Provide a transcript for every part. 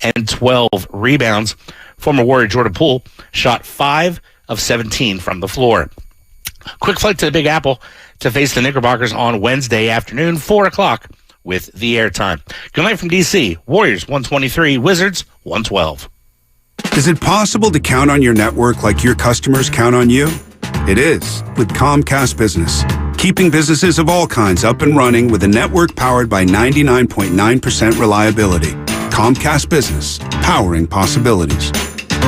and 12 rebounds. Former Warrior Jordan Poole shot 5 of 17 from the floor. Quick flight to the Big Apple to face the Knickerbockers on Wednesday afternoon, 4 o'clock with the airtime. Good night from D.C. Warriors 123, Wizards 112. Is it possible to count on your network like your customers count on you? It is with Comcast Business. Keeping businesses of all kinds up and running with a network powered by 99.9% reliability. Comcast Business, powering possibilities.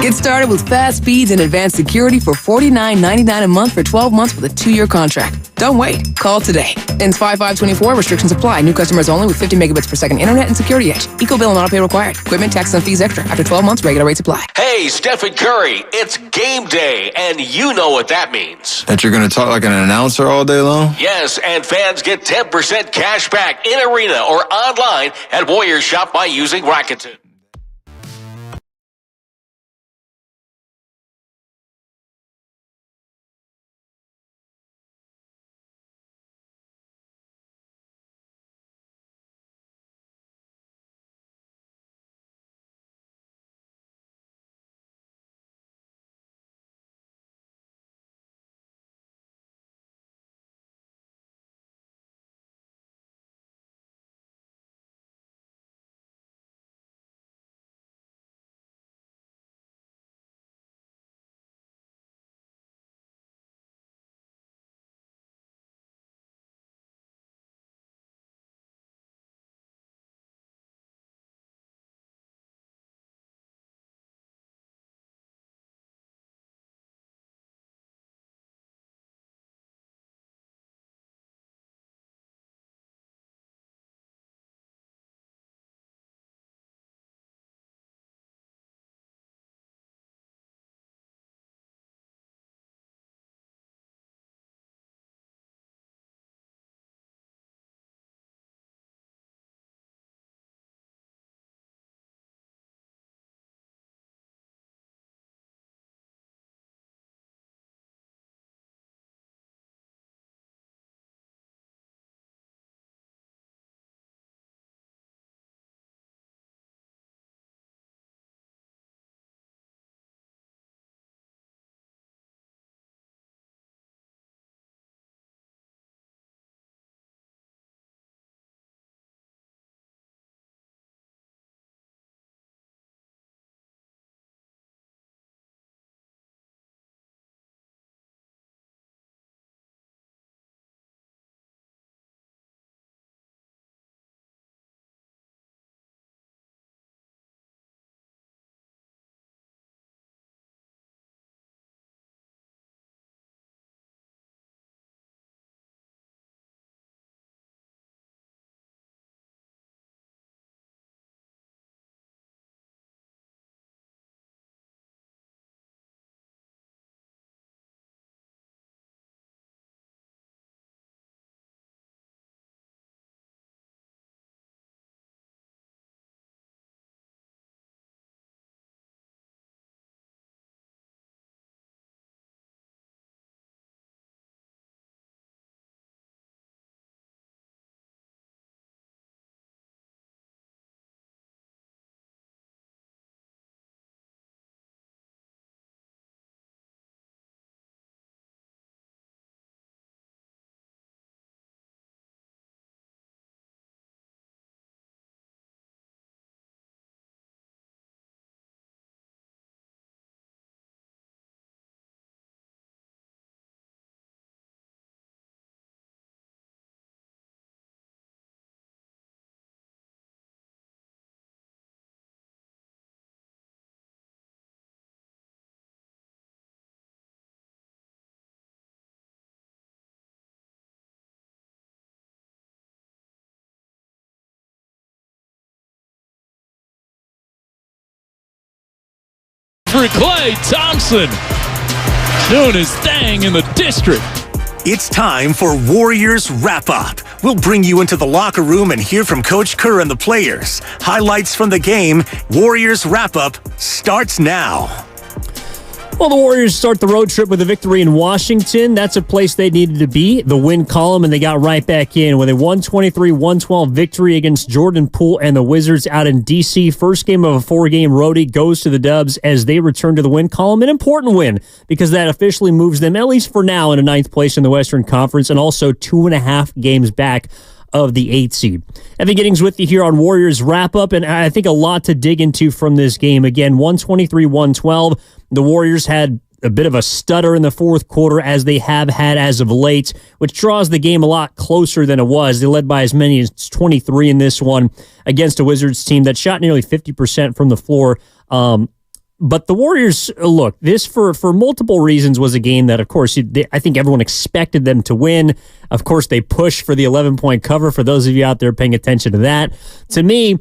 Get started with fast speeds and advanced security for $49.99 a month for 12 months with a 2-year contract. Don't wait. Call today. Ends 5/5/24. Restrictions apply. New customers only with 50 megabits per second internet and security edge. Eco bill and auto pay required. Equipment, taxes, and fees extra. After 12 months, regular rates apply. Hey, Stephen Curry, it's game day, and you know what that means. That you're going to talk like an announcer all day long? Yes, and fans get 10% cash back in arena or online at Warriors Shop by using Rakuten. For Klay Thompson, doing his thing in the district. It's time for Warriors Wrap-Up. We'll bring you into the locker room and hear from Coach Kerr and the players. Highlights from the game. Warriors Wrap-Up starts now. Well, the Warriors start the road trip with a victory in Washington. That's a place they needed to be, the win column, and they got right back in with a 123-112 victory against Jordan Poole and the Wizards out in D.C. First game of a 4-game roadie goes to the Dubs as they return to the win column. An important win because that officially moves them, at least for now, into 9th place in the Western Conference and also 2.5 games back of the 8th seed. Evan Giddings with you here on Warriors Wrap-Up, and I think a lot to dig into from this game. Again, 123-112. The Warriors had a bit of a stutter in the fourth quarter, as they have had as of late, which draws the game a lot closer than it was. They led by as many as 23 in this one against a Wizards team that shot nearly 50% from the floor. But the Warriors, look, this for multiple reasons was a game that, of course, I think everyone expected them to win. Of course, they pushed for the 11-point cover, for those of you out there paying attention to that. To me,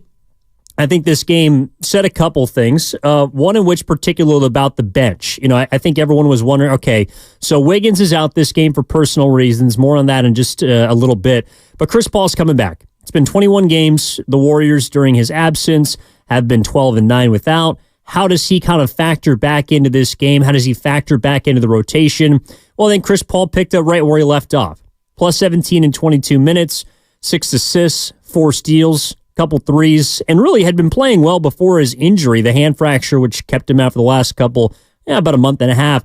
I think this game said a couple things, one in which particularly about the bench. I think everyone was wondering, okay, so Wiggins is out this game for personal reasons. More on that in just a little bit. But Chris Paul's coming back. It's been 21 games. The Warriors, during his absence, have been 12-9 without. How does he kind of factor back into this game? How does he factor back into the rotation? Well, I think Chris Paul picked up right where he left off. Plus 17 in 22 minutes, 6 assists, 4 steals, couple threes, and really had been playing well before his injury, the hand fracture, which kept him out for the last about a month and a half.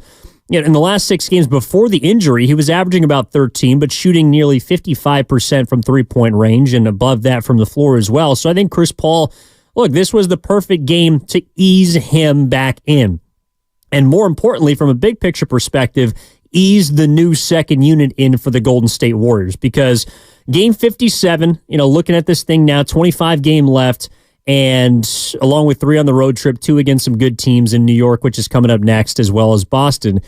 In the last 6 games before the injury, he was averaging about 13, but shooting nearly 55% from three-point range and above that from the floor as well. So I think Chris Paul, look, this was the perfect game to ease him back in. And more importantly, from a big picture perspective, ease the new second unit in for the Golden State Warriors, because game 57, looking at this thing now, 25 game left, and along with 3 on the road trip, 2 against some good teams in New York, which is coming up next, as well as Boston.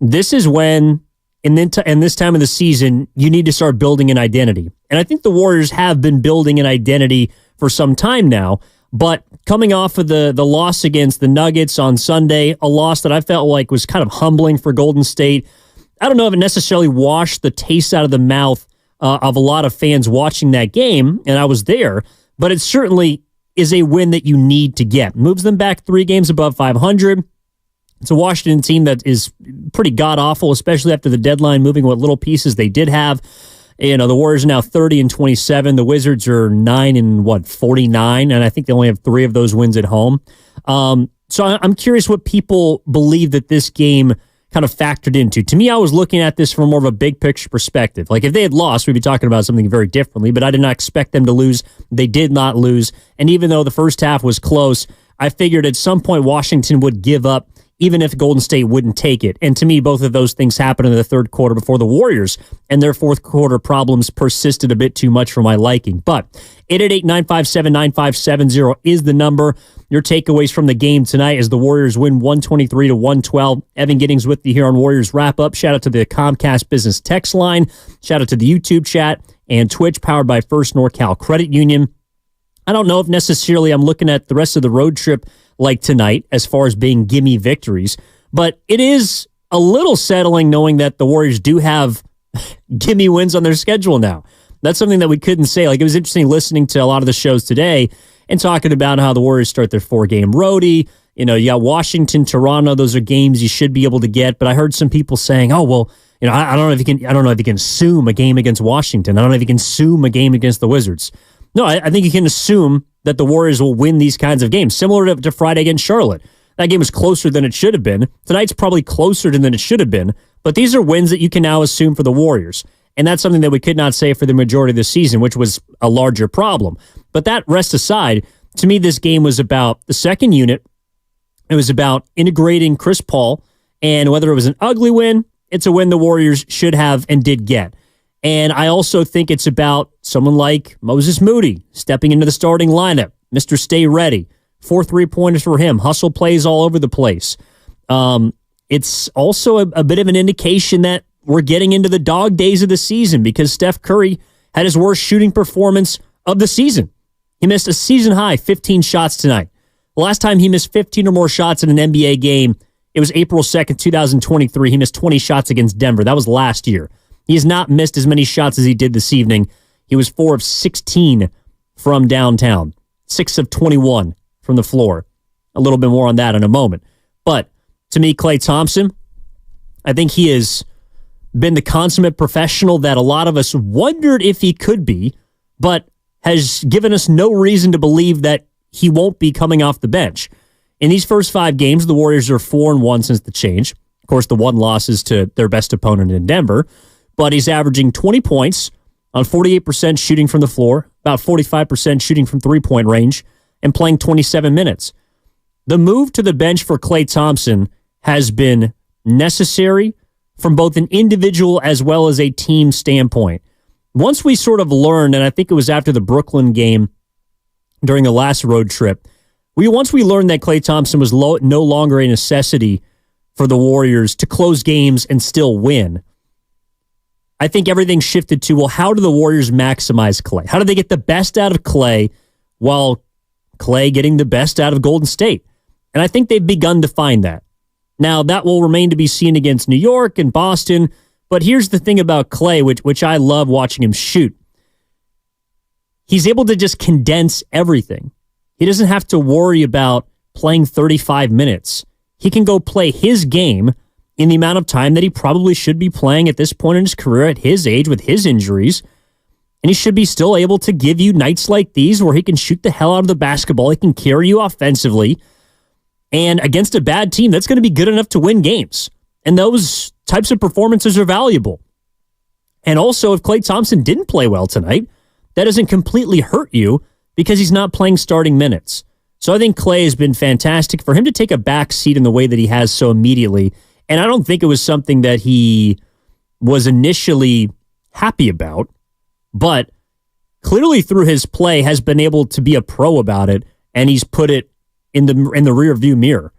This is when, in this time of the season, you need to start building an identity. And I think the Warriors have been building an identity for some time now, but coming off of the loss against the Nuggets on Sunday, a loss that I felt like was kind of humbling for Golden State, I don't know if it necessarily washed the taste out of the mouth of a lot of fans watching that game, and I was there, but it certainly is a win that you need to get. Moves them back 3 games above 500. It's a Washington team that is pretty god-awful, especially after the deadline, moving what little pieces they did have. The Warriors are now 30-27. The Wizards are 9-49, and I think they only have 3 of those wins at home. So I'm curious what people believe that this game kind of factored into. To me, I was looking at this from more of a big picture perspective. Like, if they had lost, we'd be talking about something very differently, but I did not expect them to lose. They did not lose. And even though the first half was close, I figured at some point Washington would give up, even if Golden State wouldn't take it. And to me, both of those things happened in the third quarter before the Warriors and their fourth quarter problems persisted a bit too much for my liking. But 888-957-9570 is the number. Your takeaways from the game tonight as the Warriors win 123-112. Evan Giddings with you here on Warriors Wrap-Up. Shout out to the Comcast Business text line. Shout out to the YouTube chat and Twitch, powered by First NorCal Credit Union. I don't know if necessarily I'm looking at the rest of the road trip like tonight as far as being gimme victories, but it is a little settling knowing that the Warriors do have gimme wins on their schedule now. That's something that we couldn't say. Like, it was interesting listening to a lot of the shows today and talking about how the Warriors start their 4-game roadie. You got Washington, Toronto. Those are games you should be able to get. But I heard some people saying, "Oh, well, I don't know if you can. I don't know if you can assume a game against Washington. I don't know if you can assume a game against the Wizards." No, I think you can assume that the Warriors will win these kinds of games, similar to Friday against Charlotte. That game was closer than it should have been. Tonight's probably closer than it should have been. But these are wins that you can now assume for the Warriors. And that's something that we could not say for the majority of the season, which was a larger problem. But that rest aside, to me, this game was about the second unit. It was about integrating Chris Paul. And whether it was an ugly win, it's a win the Warriors should have and did get. And I also think it's about someone like Moses Moody stepping into the starting lineup. Mr. Stay Ready. 4 3-pointers for him. Hustle plays all over the place. It's also a bit of an indication that we're getting into the dog days of the season because Steph Curry had his worst shooting performance of the season. He missed a season-high 15 shots tonight. The last time he missed 15 or more shots in an NBA game, it was April 2nd, 2023. He missed 20 shots against Denver. That was last year. He has not missed as many shots as he did this evening. He was 4 of 16 from downtown, 6 of 21 from the floor. A little bit more on that in a moment. But to me, Klay Thompson, I think he has been the consummate professional that a lot of us wondered if he could be, but has given us no reason to believe that he won't be coming off the bench. In these first 5 games, the Warriors are 4-1 since the change. Of course, the one loss is to their best opponent in Denver, but he's averaging 20 points on 48% shooting from the floor, about 45% shooting from three-point range, and playing 27 minutes. The move to the bench for Klay Thompson has been necessary from both an individual as well as a team standpoint. Once we sort of learned, and I think it was after the Brooklyn game during the last road trip, once we learned that Klay Thompson was no longer a necessity for the Warriors to close games and still win, I think everything shifted to, well, how do the Warriors maximize Klay? How do they get the best out of Klay while Klay getting the best out of Golden State? And I think they've begun to find that. Now, that will remain to be seen against New York and Boston, but here's the thing about Klay, which I love watching him shoot. He's able to just condense everything. He doesn't have to worry about playing 35 minutes. He can go play his game in the amount of time that he probably should be playing at this point in his career at his age with his injuries. And he should be still able to give you nights like these where he can shoot the hell out of the basketball. He can carry you offensively. And against a bad team, that's going to be good enough to win games. And those types of performances are valuable. And also, if Klay Thompson didn't play well tonight, that doesn't completely hurt you because he's not playing starting minutes. So I think Klay has been fantastic. For him to take a back seat in the way that he has so immediately, and I don't think it was something that he was initially happy about, but clearly through his play has been able to be a pro about it, and he's put it in the rear view mirror.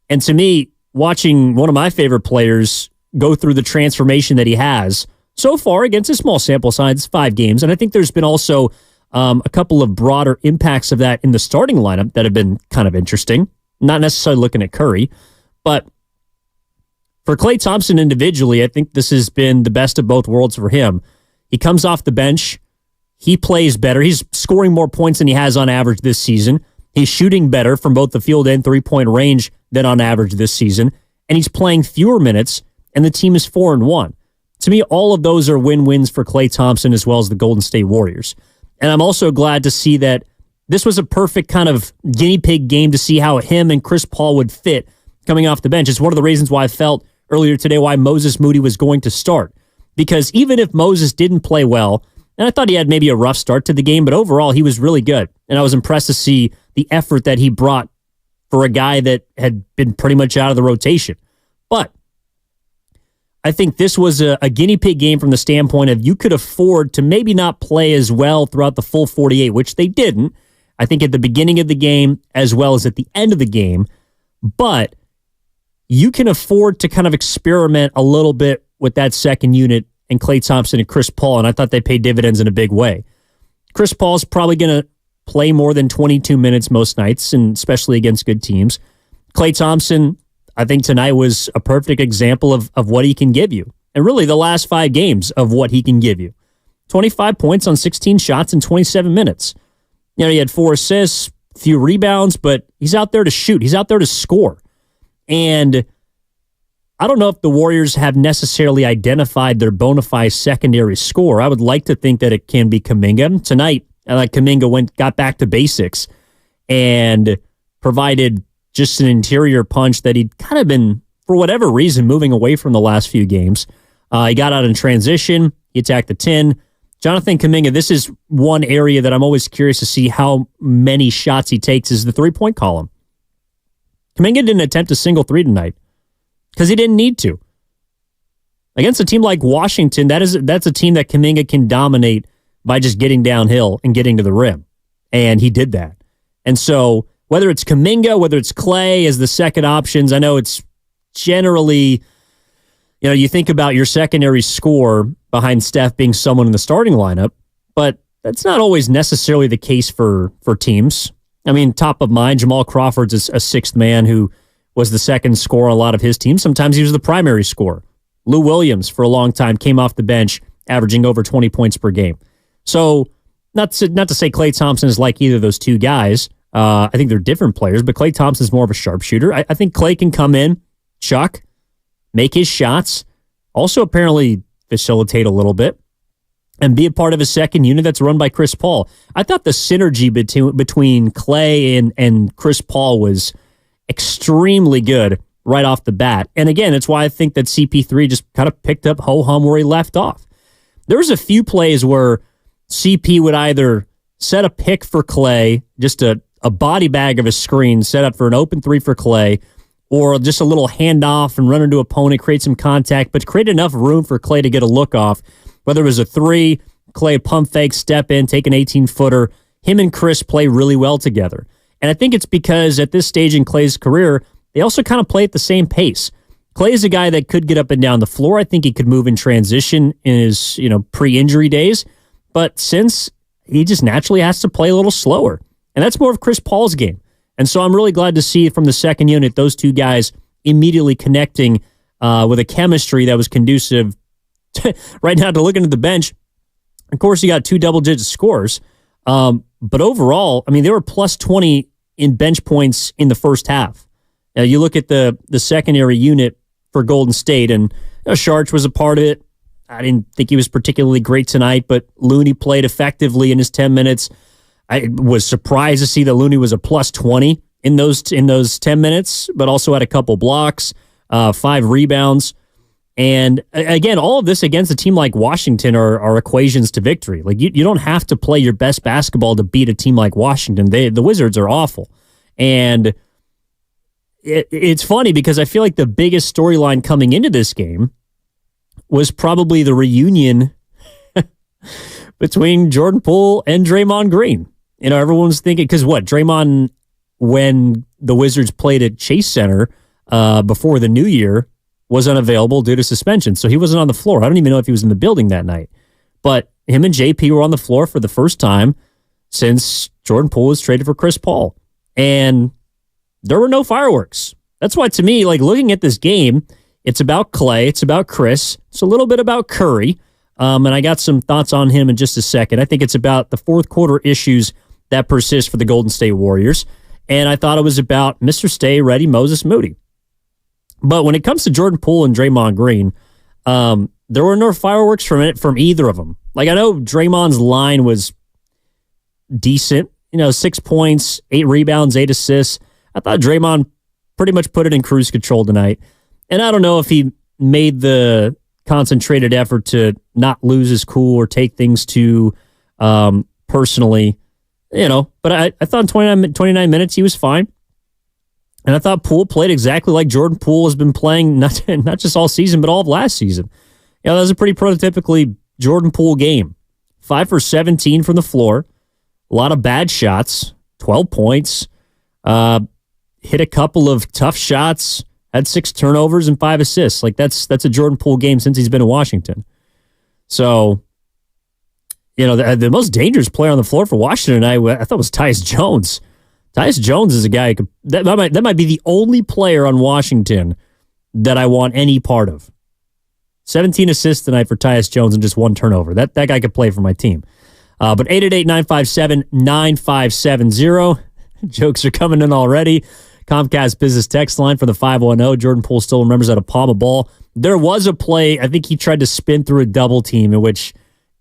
And to me, watching one of my favorite players go through the transformation that he has so far against a small sample size, 5 games, and I think there's been also a couple of broader impacts of that in the starting lineup that have been kind of interesting. Not necessarily looking at Curry, but for Klay Thompson individually, I think this has been the best of both worlds for him. He comes off the bench. He plays better. He's scoring more points than he has on average this season. He's shooting better from both the field and three-point range than on average this season. And he's playing fewer minutes, and the team is 4-1. To me, all of those are win-wins for Klay Thompson as well as the Golden State Warriors. And I'm also glad to see that this was a perfect kind of guinea pig game to see how him and Chris Paul would fit coming off the bench. It's one of the reasons why I felt earlier today why Moses Moody was going to start. Because even if Moses didn't play well, and I thought he had maybe a rough start to the game, but overall he was really good. And I was impressed to see the effort that he brought for a guy that had been pretty much out of the rotation. But I think this was a guinea pig game from the standpoint of you could afford to maybe not play as well throughout the full 48, which they didn't. I think at the beginning of the game as well as at the end of the game. But you can afford to kind of experiment a little bit with that second unit and Klay Thompson and Chris Paul, and I thought they paid dividends in a big way. Chris Paul's probably going to play more than 22 minutes most nights, and especially against good teams. Klay Thompson, I think tonight was a perfect example of what he can give you. And really the last 5 games of what he can give you. 25 points on 16 shots in 27 minutes. You know, he had 4 assists, a few rebounds, but he's out there to shoot. He's out there to score. And I don't know if the Warriors have necessarily identified their bona fide secondary scorer. I would like to think that it can be Kaminga. Tonight, Kaminga got back to basics and provided just an interior punch that he'd kind of been, for whatever reason, moving away from the last few games. He got out in transition. He attacked the 10. Jonathan Kaminga, this is one area that I'm always curious to see how many shots he takes is the three-point column. Kaminga didn't attempt a single 3 tonight because he didn't need to. Against a team like Washington, that's a team that Kaminga can dominate by just getting downhill and getting to the rim. And he did that. And so whether it's Kaminga, whether it's Klay as the second options, I know it's generally, you think about your secondary score behind Steph being someone in the starting lineup, but that's not always necessarily the case for teams. I mean, top of mind, Jamal Crawford's a sixth man who was the second scorer on a lot of his teams. Sometimes he was the primary scorer. Lou Williams, for a long time, came off the bench, averaging over 20 points per game. So, not to say Klay Thompson is like either of those two guys. I think they're different players, but Klay Thompson's more of a sharpshooter. I think Klay can come in Chuck, make his shots, also apparently facilitate a little bit, and be a part of a second unit that's run by Chris Paul. I thought the synergy between Klay and Chris Paul was extremely good right off the bat. And again, that's why I think that CP3 just kind of picked up ho-hum where he left off. There was a few plays where CP would either set a pick for Klay, just a body bag of a screen set up for an open three for Klay, or just a little handoff and run into opponent, create some contact, but create enough room for Klay to get a look off. Whether it was a three, Klay pump fake, step in, take an 18-footer, him and Chris play really well together. And I think it's because at this stage in Klay's career, they also kind of play at the same pace. Klay is a guy that could get up and down the floor. I think he could move in transition in his, pre-injury days. But since he just naturally has to play a little slower. And that's more of Chris Paul's game. And so I'm really glad to see from the second unit, those two guys immediately connecting with a chemistry that was conducive right now to looking at the bench. Of course, you got two double-digit scores. But overall, they were plus 20 in bench points in the first half. Now, you look at the secondary unit for Golden State, and Sharch was a part of it. I didn't think he was particularly great tonight, but Looney played effectively in his 10 minutes. I was surprised to see that Looney was a plus 20 in those 10 minutes, but also had a couple blocks, 5 rebounds. And again, all of this against a team like Washington are equations to victory. Like you don't have to play your best basketball to beat a team like Washington. The Wizards are awful. And it's funny because I feel like the biggest storyline coming into this game was probably the reunion between Jordan Poole and Draymond Green. Everyone's thinking, because Draymond, when the Wizards played at Chase Center before the new year, was unavailable due to suspension. So he wasn't on the floor. I don't even know if he was in the building that night. But him and JP were on the floor for the first time since Jordan Poole was traded for Chris Paul. And there were no fireworks. That's why, to me, looking at this game, it's about Klay, it's about Chris, it's a little bit about Curry, and I got some thoughts on him in just a second. I think it's about the fourth quarter issues that persist for the Golden State Warriors, and I thought it was about Mr. Stay Ready Moses Moody. But when it comes to Jordan Poole and Draymond Green, there were no fireworks from either of them. I know Draymond's line was decent, 6 points, 8 rebounds, 8 assists. I thought Draymond pretty much put it in cruise control tonight. And I don't know if he made the concentrated effort to not lose his cool or take things too personally, but I thought in 29 minutes he was fine. And I thought Poole played exactly like Jordan Poole has been playing, not just all season, but all of last season. That was a pretty prototypically Jordan Poole game. 5 for 17 from the floor. A lot of bad shots, 12 points. Hit a couple of tough shots, had 6 turnovers and 5 assists. That's a Jordan Poole game since he's been in Washington. So, the most dangerous player on the floor for Washington tonight, I thought was Tyus Jones. Tyus Jones is a guy that might be the only player on Washington that I want any part of. 17 assists tonight for Tyus Jones and just 1 turnover. That guy could play for my team. But 888-957-9570. Jokes are coming in already. Comcast business text line for the 510. Jordan Poole still remembers how to palm a ball. There was a play, I think he tried to spin through a double team in which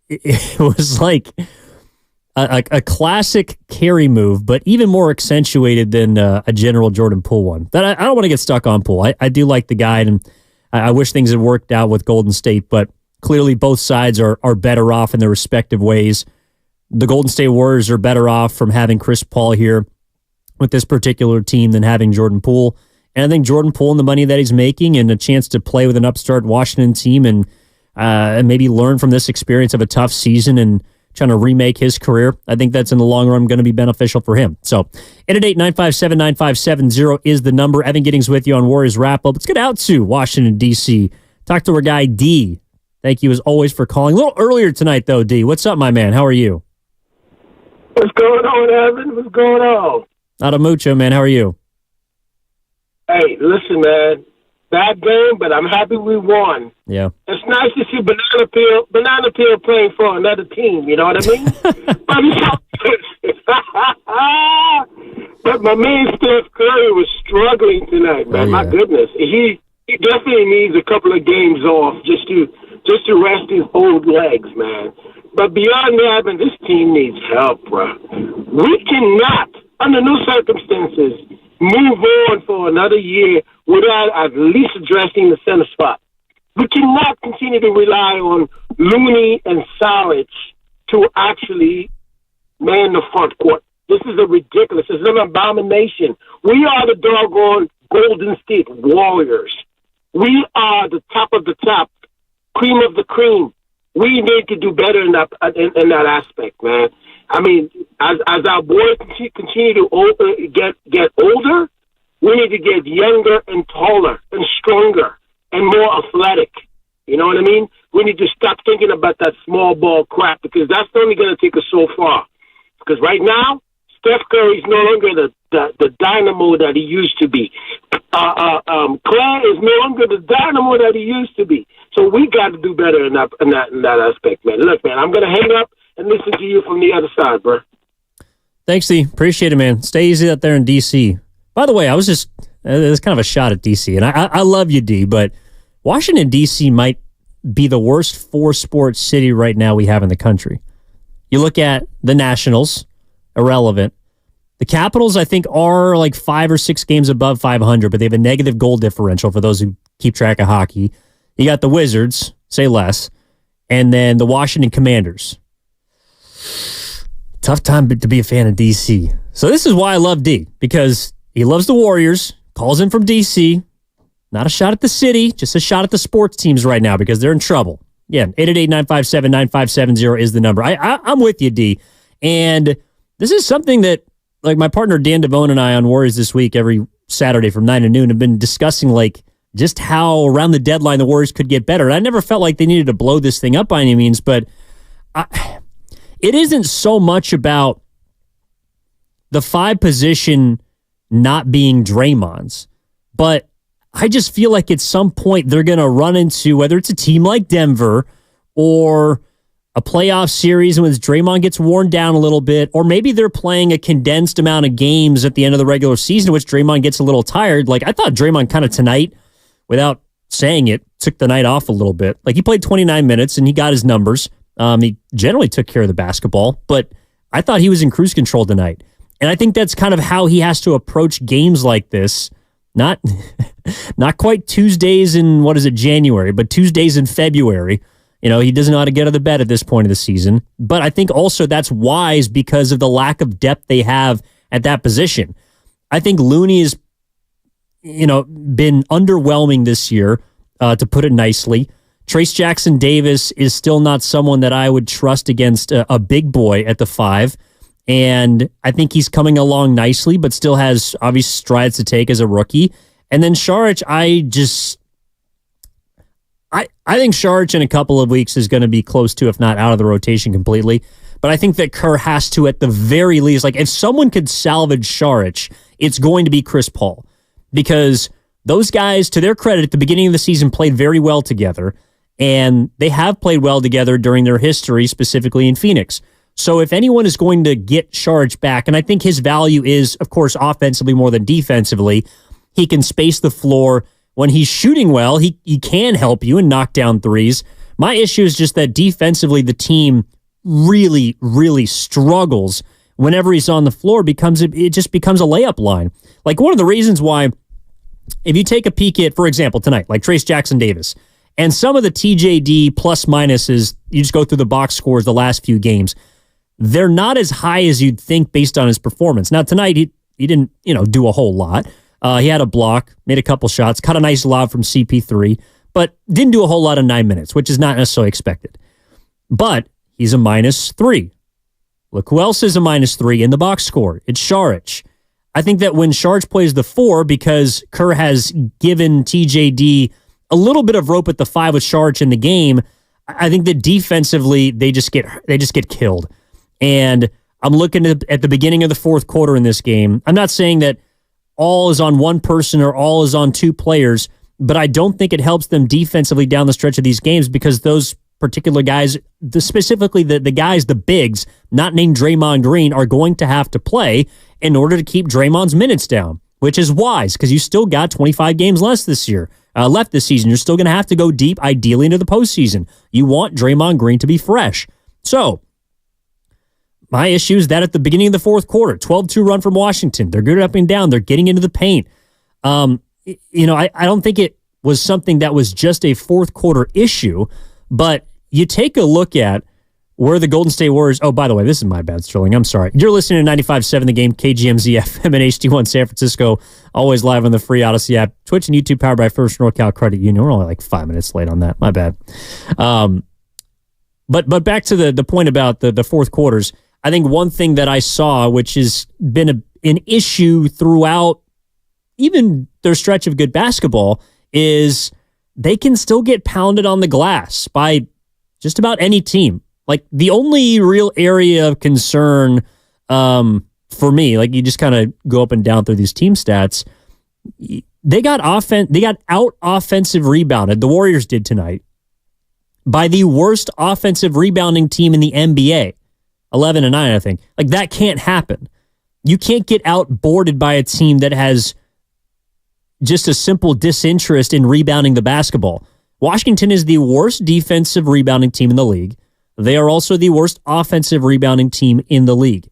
it was like a classic carry move, but even more accentuated than a general Jordan Poole one. That I don't want to get stuck on Poole. I do like the guy, and I wish things had worked out with Golden State, but clearly both sides are better off in their respective ways. The Golden State Warriors are better off from having Chris Paul here with this particular team than having Jordan Poole. And I think Jordan Poole and the money that he's making and a chance to play with an upstart Washington team and maybe learn from this experience of a tough season and trying to remake his career, I think that's in the long run going to be beneficial for him. So 888-957-9570 is the number. Evan Giddings with you on Warriors Wrap-Up. Let's get out to Washington, D.C. Talk to our guy, D. Thank you as always for calling. A little earlier tonight, though, D. What's up, my man? How are you? What's going on, Evan? What's going on? Not a mucho, man. How are you? Hey, listen, man. Bad game, but I'm happy we won. Yeah. It's nice to see Banana Peel playing for another team, you know what I mean? But my man Steph Curry was struggling tonight, man. Oh, yeah. My goodness. he definitely needs a couple of games off just to rest his old legs, man. But beyond that, man, this team needs help, bro. We cannot, under no circumstances, move on for another year without at least addressing the center spot. We cannot continue to rely on Looney and Saric to actually man the front court. This is ridiculous. It's an abomination. We are the doggone Golden State Warriors. We are the top of the top, cream of the cream. We need to do better in that aspect, man. I mean, as our boys continue to get older, we need to get younger and taller and stronger and more athletic. You know what I mean? We need to stop thinking about that small ball crap because that's only going to take us so far. Because right now, Steph Curry is no longer the dynamo that he used to be. Klay is no longer the dynamo that he used to be. So we got to do better in that aspect, man. Look, man, I'm going to hang up and listen to you from the other side, bro. Thanks, D. Appreciate it, man. Stay easy out there in D.C. By the way, I was just, it's kind of a shot at D.C., and I love you, D, but Washington, D.C. might be the worst four-sport city right now we have in the country. You look at the Nationals, irrelevant. The Capitals, I think, are like 5 or 6 games above 500, but they have a negative goal differential for those who keep track of hockey. You got the Wizards, say less, and then the Washington Commanders. Tough time to be a fan of D.C. So this is why I love D, because he loves the Warriors, calls in from D.C., not a shot at the city, just a shot at the sports teams right now because they're in trouble. Yeah, 888-957-9570 is the number. I'm with you, D. And this is something that, like, my partner Dan Devone and I on Warriors This Week every Saturday from 9 to noon have been discussing, like, just how around the deadline the Warriors could get better. And I never felt like they needed to blow this thing up by any means, but it isn't so much about the 5 position not being Draymond's, but I just feel like at some point they're going to run into, whether it's a team like Denver or a playoff series in which Draymond gets worn down a little bit, or maybe they're playing a condensed amount of games at the end of the regular season in which Draymond gets a little tired. Like, I thought Draymond kind of tonight, without saying it, took the night off a little bit. Like, he played 29 minutes and he got his numbers. He generally took care of the basketball, but I thought he was in cruise control tonight. And I think that's kind of how he has to approach games like this. Not quite Tuesdays in, January, but Tuesdays in February. You know, he doesn't know how to get out of the bed at this point of the season. But I think also that's wise because of the lack of depth they have at that position. I think Looney has, been underwhelming this year, to put it nicely. Trayce Jackson-Davis is still not someone that I would trust against a big boy at the 5. And I think he's coming along nicely, but still has obvious strides to take as a rookie. And then Saric, I think Saric in a couple of weeks is going to be close to, if not out of the rotation completely. But I think that Kerr has to, at the very least, like if someone could salvage Saric, it's going to be Chris Paul. Because those guys, to their credit, at the beginning of the season played very well together. And they have played well together during their history, specifically in Phoenix. So if anyone is going to get Saric back, and I think his value is, of course, offensively more than defensively, he can space the floor. When he's shooting well, he can help you and knock down threes. My issue is just that defensively, the team really, really struggles whenever he's on the floor. It just becomes a layup line. Like one of the reasons why, if you take a peek at, for example, tonight, like Trayce Jackson-Davis, and some of the TJD plus minuses, you just go through the box scores the last few games, they're not as high as you'd think based on his performance. Now, tonight, he didn't, do a whole lot. He had a block, made a couple shots, caught a nice lob from CP3, but didn't do a whole lot in 9 minutes, which is not necessarily expected. But he's a -3. Look who else is a -3 in the box score. It's Saric. I think that when Saric plays the 4, because Kerr has given TJD a little bit of rope at the 5 with Saric in the game, I think that defensively they just get killed. And I'm looking at the beginning of the fourth quarter in this game. I'm not saying that all is on one person or all is on 2 players, but I don't think it helps them defensively down the stretch of these games because those particular guys, specifically the guys, the bigs, not named Draymond Green, are going to have to play in order to keep Draymond's minutes down, which is wise because you still got 25 games less this year. left this season. You're still going to have to go deep, ideally into the postseason. You want Draymond Green to be fresh. So, my issue is that at the beginning of the fourth quarter, 12-2 run from Washington. They're good up and down. They're getting into the paint. I don't think it was something that was just a fourth quarter issue, but you take a look at where the Golden State Warriors... Oh, by the way, this is my bad, Sterling. I'm sorry. You're listening to 95.7 The Game, KGMZ FM and HD1 San Francisco, always live on the free Odyssey app. Twitch and YouTube powered by First NorCal Credit Union. We're only like 5 minutes late on that. My bad. But back to the point about the fourth quarters, I think one thing that I saw, which has been an issue throughout even their stretch of good basketball, is they can still get pounded on the glass by just about any team. Like, the only real area of concern for me, like, you just kind of go up and down through these team stats, they got out offensive rebounded. The Warriors did tonight by the worst offensive rebounding team in the NBA, 11-9, I think. Like, that can't happen. You can't get outboarded by a team that has just a simple disinterest in rebounding the basketball. Washington is the worst defensive rebounding team in the league. They are also the worst offensive rebounding team in the league.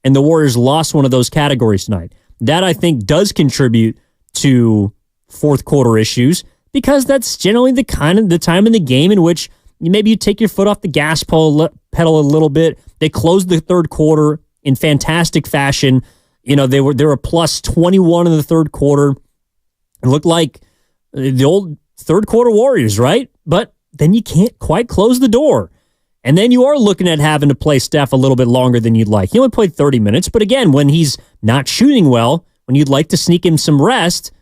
And the Warriors lost one of those categories tonight. That, I think, does contribute to fourth quarter issues, because that's generally the time in the game in which maybe you take your foot off the gas pedal a little bit. They closed the third quarter in fantastic fashion. They were plus 21 in the third quarter. It looked like the old third quarter Warriors, right? But then you can't quite close the door. And then you are looking at having to play Steph a little bit longer than you'd like. He only played 30 minutes, but again, when he's not shooting well, when you'd like to sneak him some rest,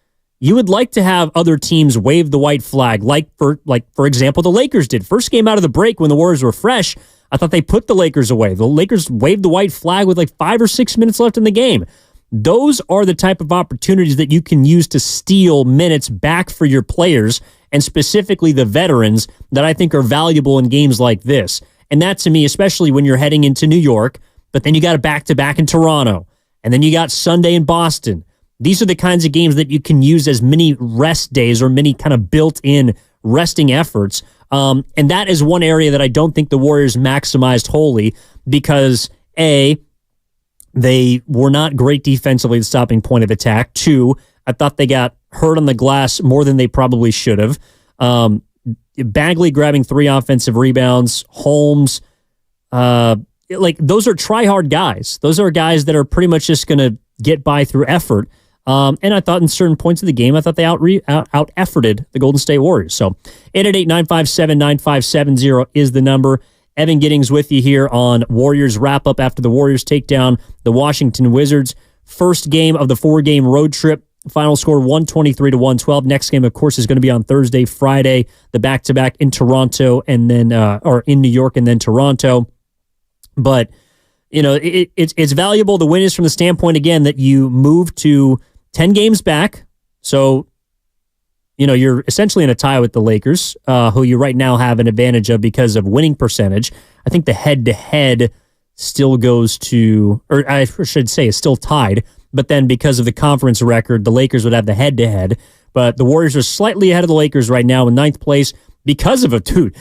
you would like to have other teams wave the white flag, like for example, the Lakers did. First game out of the break when the Warriors were fresh, I thought they put the Lakers away. The Lakers waved the white flag with like 5 or 6 minutes left in the game. Those are the type of opportunities that you can use to steal minutes back for your players, and specifically the veterans, that I think are valuable in games like this. And that, to me, especially when you're heading into New York, but then you got a back-to-back in Toronto, and then you got Sunday in Boston. These are the kinds of games that you can use as mini rest days or mini kind of built-in resting efforts. And that is one area that I don't think the Warriors maximized wholly, because, A, they were not great defensively at stopping point of attack. 2, I thought they got hurt on the glass more than they probably should have. Bagley grabbing 3 offensive rebounds. Holmes, those are try-hard guys. Those are guys that are pretty much just going to get by through effort. And I thought in certain points of the game, I thought they out-efforted the Golden State Warriors. So 888-957-9570 is the number. Evan Giddings with you here on Warriors wrap-up after the Warriors take down the Washington Wizards. First game of the 4-game road trip. Final score 123-112. Next game, of course, is going to be on Thursday, Friday, the back-to-back in Toronto, and then or in New York and then Toronto. But it's valuable. The win is from the standpoint, again, that you move to 10 games back. So you're essentially in a tie with the Lakers, who you right now have an advantage of because of winning percentage. I think the head-to-head still goes to, or I should say, is still tied. But then because of the conference record, the Lakers would have the head-to-head. But the Warriors are slightly ahead of the Lakers right now in 9th place because of a dude.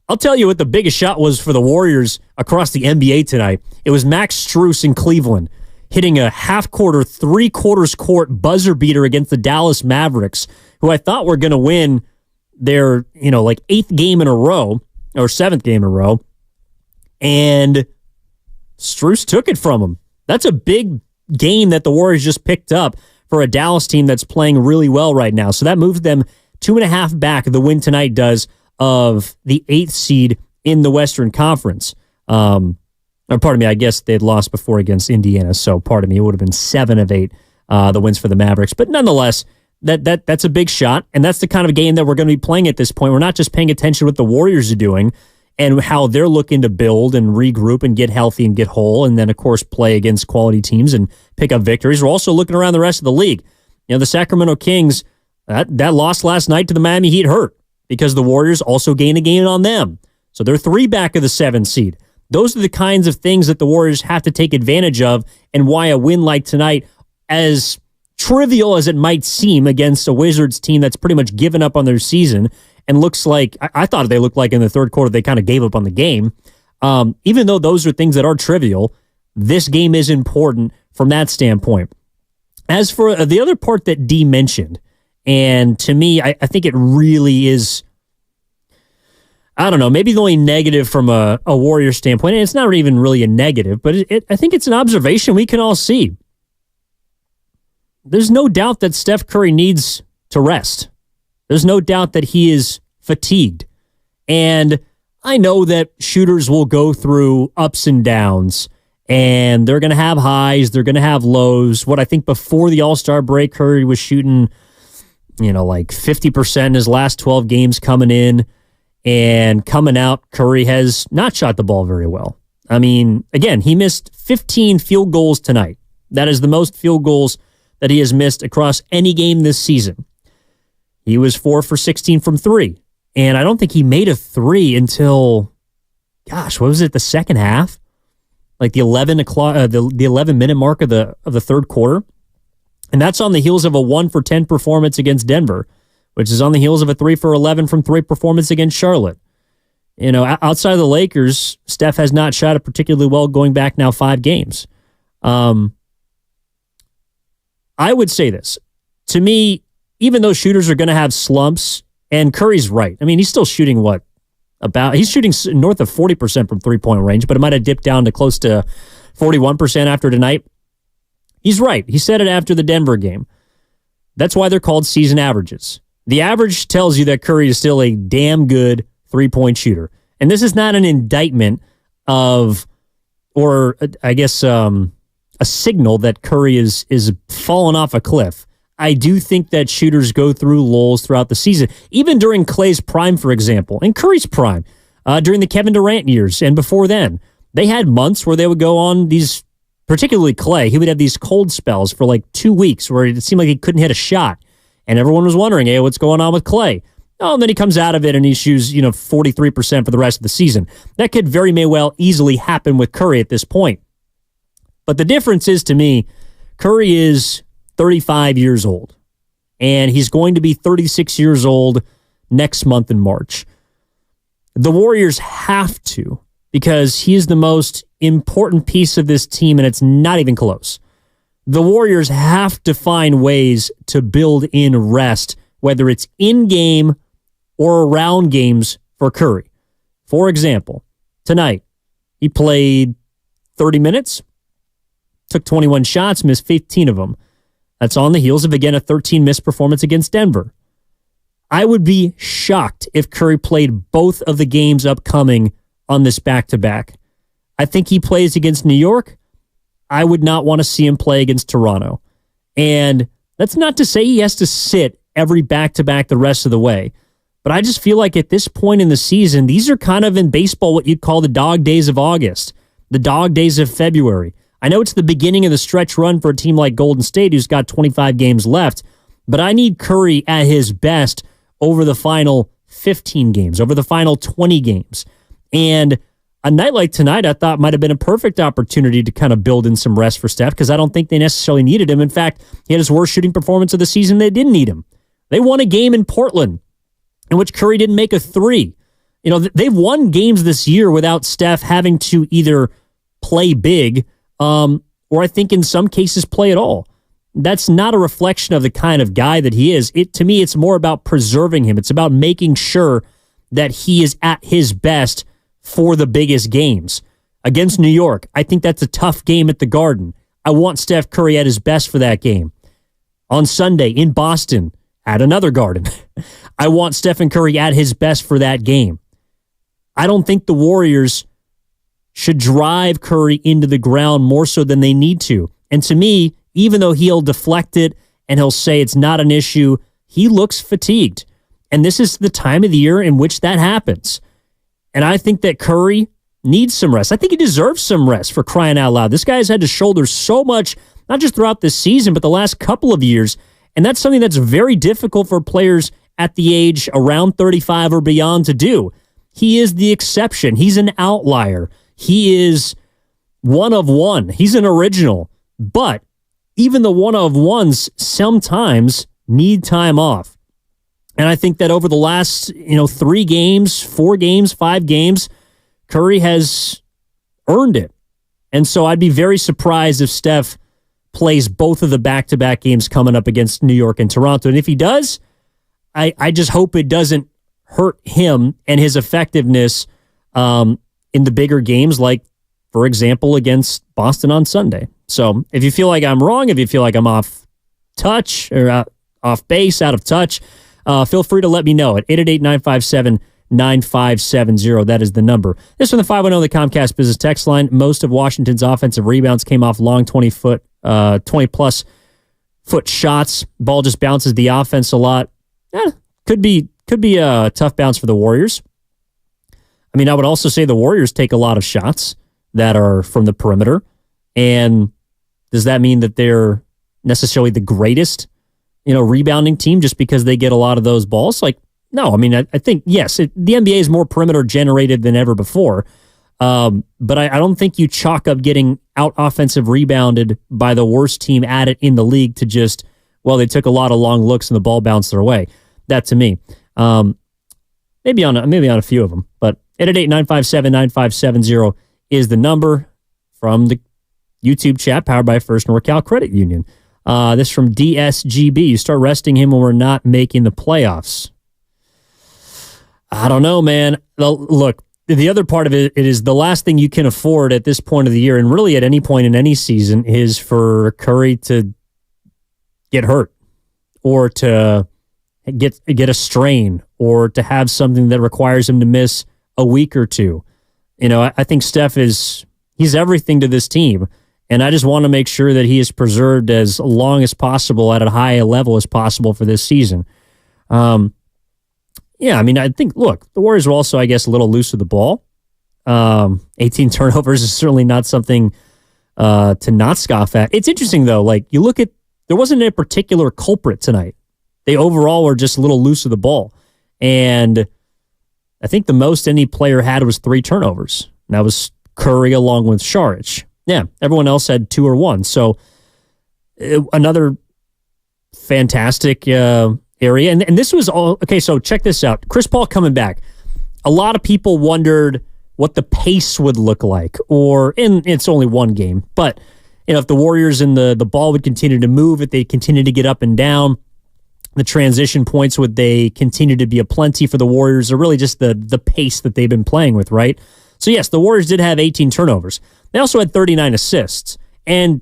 I'll tell you what the biggest shot was for the Warriors across the NBA tonight. It was Max Strus in Cleveland hitting a half-quarter, three-quarters court buzzer beater against the Dallas Mavericks, who I thought were going to win their, 8th game in a row, or 7th game in a row. And Strus took it from him. That's a big game that the Warriors just picked up for a Dallas team that's playing really well right now. So that moves them 2.5 back. The win tonight does of the 8th seed in the Western Conference. Or pardon me, I guess they'd lost before against Indiana. So pardon me, it would have been 7 of 8 the wins for the Mavericks. But nonetheless, that's a big shot, and that's the kind of game that we're going to be playing at this point. We're not just paying attention to what the Warriors are doing and how they're looking to build and regroup and get healthy and get whole, and then, of course, play against quality teams and pick up victories. We're also looking around the rest of the league. The Sacramento Kings, that loss last night to the Miami Heat hurt because the Warriors also gained a game on them. So they're 3 back of the 7th seed. Those are the kinds of things that the Warriors have to take advantage of, and why a win like tonight, as trivial as it might seem against a Wizards team that's pretty much given up on their season and looks like, I thought they looked like in the third quarter they kind of gave up on the game. Even though those are things that are trivial, this game is important from that standpoint. As for the other part that D mentioned, and to me, I think it really is, I don't know, maybe the only negative from a Warrior standpoint, and it's not even really a negative, but I think it's an observation we can all see. There's no doubt that Steph Curry needs to rest. There's no doubt that he is fatigued. And I know that shooters will go through ups and downs, and they're going to have highs, they're going to have lows. What I think before the All-Star break, Curry was shooting, like 50% in his last 12 games coming in, and coming out, Curry has not shot the ball very well. I mean, again, he missed 15 field goals tonight. That is the most field goals that he has missed across any game this season. He was 4 for 16 from 3. And I don't think he made a 3 until, what was it, the second half? Like the 11-minute mark of the third quarter. And that's on the heels of a 1 for 10 performance against Denver, which is on the heels of a 3 for 11 from 3 performance against Charlotte. Outside of the Lakers, Steph has not shot it particularly well going back now 5 games. I would say this. To me, even though shooters are going to have slumps, and Curry's right. I mean, he's still shooting he's shooting north of 40% from three-point range, but it might have dipped down to close to 41% after tonight. He's right. He said it after the Denver game. That's why they're called season averages. The average tells you that Curry is still a damn good three-point shooter. And this is not an indictment of, or I guess a signal that Curry is falling off a cliff. I do think that shooters go through lulls throughout the season, even during Klay's prime, for example, and Curry's prime, during the Kevin Durant years and before then. They had months where they would go on these, particularly Klay, he would have these cold spells for like 2 weeks where it seemed like he couldn't hit a shot. And everyone was wondering, hey, what's going on with Klay? Oh, and then he comes out of it and he shoots, 43% for the rest of the season. That could very well easily happen with Curry at this point. But the difference is, to me, Curry is 35 years old, and he's going to be 36 years old next month in March. The Warriors have to, because he is the most important piece of this team, and it's not even close. The Warriors have to find ways to build in rest, whether it's in-game or around games for Curry. For example, tonight, he played 30 minutes, took 21 shots, missed 15 of them. That's on the heels of, again, a 13 missed performance against Denver. I would be shocked if Curry played both of the games upcoming on this back-to-back. I think he plays against New York. I would not want to see him play against Toronto. And that's not to say he has to sit every back-to-back the rest of the way. But I just feel like at this point in the season, these are kind of in baseball what you'd call the dog days of August, the dog days of February. I know it's the beginning of the stretch run for a team like Golden State who's got 25 games left, but I need Curry at his best over the final 15 games, over the final 20 games. And a night like tonight, I thought might have been a perfect opportunity to kind of build in some rest for Steph, because I don't think they necessarily needed him. In fact, he had his worst shooting performance of the season. They didn't need him. They won a game in Portland in which Curry didn't make a 3. They've won games this year without Steph having to either play big or I think in some cases play at all. That's not a reflection of the kind of guy that he is. To me, it's more about preserving him. It's about making sure that he is at his best for the biggest games. Against New York, I think that's a tough game at the Garden. I want Steph Curry at his best for that game. On Sunday in Boston, at another Garden, I want Stephen Curry at his best for that game. I don't think the Warriors should drive Curry into the ground more so than they need to. And to me, even though he'll deflect it and he'll say it's not an issue, he looks fatigued. And this is the time of the year in which that happens. And I think that Curry needs some rest. I think he deserves some rest, for crying out loud. This guy has had to shoulder so much, not just throughout this season, but the last couple of years. And that's something that's very difficult for players at the age around 35 or beyond to do. He is the exception. He's an outlier. He is one of one. He's an original. But even the one-of-ones sometimes need time off. And I think that over the last, 3 games, 4 games, 5 games, Curry has earned it. And so I'd be very surprised if Steph plays both of the back-to-back games coming up against New York and Toronto. And if he does, I just hope it doesn't hurt him and his effectiveness in the bigger games, like, for example, against Boston on Sunday. So if you feel like I'm wrong, if you feel like I'm off touch or off base, out of touch, feel free to let me know at 888-957-9570. That is the number. This from the 510, the Comcast Business Text line. Most of Washington's offensive rebounds came off long 20-plus foot shots. Ball just bounces the offense a lot. Could be a tough bounce for the Warriors. I mean, I would also say the Warriors take a lot of shots that are from the perimeter. And does that mean that they're necessarily the greatest, rebounding team just because they get a lot of those balls? Like, no. I mean, I think, yes, the NBA is more perimeter generated than ever before. But I don't think you chalk up getting out offensive rebounded by the worst team at it in the league to just, well, they took a lot of long looks and the ball bounced their way. That to me. Maybe on a few of them. But 888-957-9570 is the number from the YouTube chat powered by First NorCal Credit Union. This from DSGB. You start resting him when we're not making the playoffs. I don't know, man. Look, the other part of it is the last thing you can afford at this point of the year, and really at any point in any season, is for Curry to get hurt or to get a strain or to have something that requires him to miss a week or two. I think Steph he's everything to this team, and I just want to make sure that he is preserved as long as possible at a high level as possible for this season. I think, look, the Warriors were also, I guess, a little loose with the ball. 18 turnovers is certainly not something to not scoff at. It's interesting, though, like you look at, there wasn't a particular culprit tonight. They overall were just a little loose with the ball. And I think the most any player had was 3 turnovers. And that was Curry along with Saric. Yeah, everyone else had 2 or 1. So another fantastic area. And this was all, okay, so check this out. Chris Paul coming back. A lot of people wondered what the pace would look like. And it's only one game. But if the Warriors and the ball would continue to move, if they continue to get up and down, the transition points, would they continue to be aplenty for the Warriors, or really just the pace that they've been playing with, right? So yes, the Warriors did have 18 turnovers. They also had 39 assists, and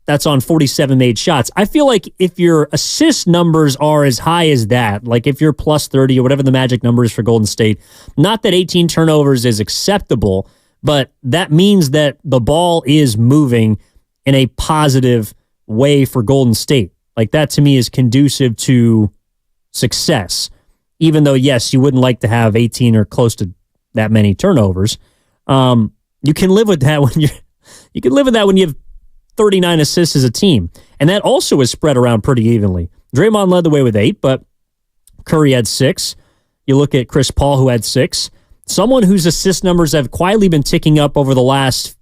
that's on 47 made shots. I feel like if your assist numbers are as high as that, like if you're plus 30 or whatever the magic number is for Golden State, not that 18 turnovers is acceptable, but that means that the ball is moving in a positive way for Golden State. Like that to me is conducive to success. Even though, yes, you wouldn't like to have 18 or close to that many turnovers. You can live with that when you have 39 assists as a team. And that also is spread around pretty evenly. Draymond led the way with 8, but Curry had 6. You look at Chris Paul, who had 6. Someone whose assist numbers have quietly been ticking up over the last,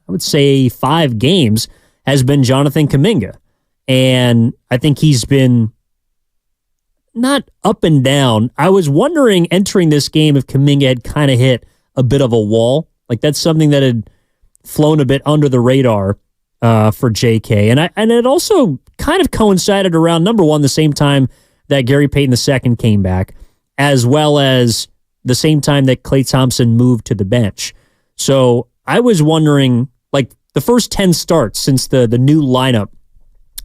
I would say, 5 games has been Jonathan Kaminga. And I think he's been not up and down. I was wondering entering this game if Kaminga had kind of hit a bit of a wall. Like that's something that had flown a bit under the radar for JK. And it also kind of coincided around, number one, the same time that Gary Payton II came back, as well as the same time that Klay Thompson moved to the bench. So I was wondering, like the first 10 starts since the new lineup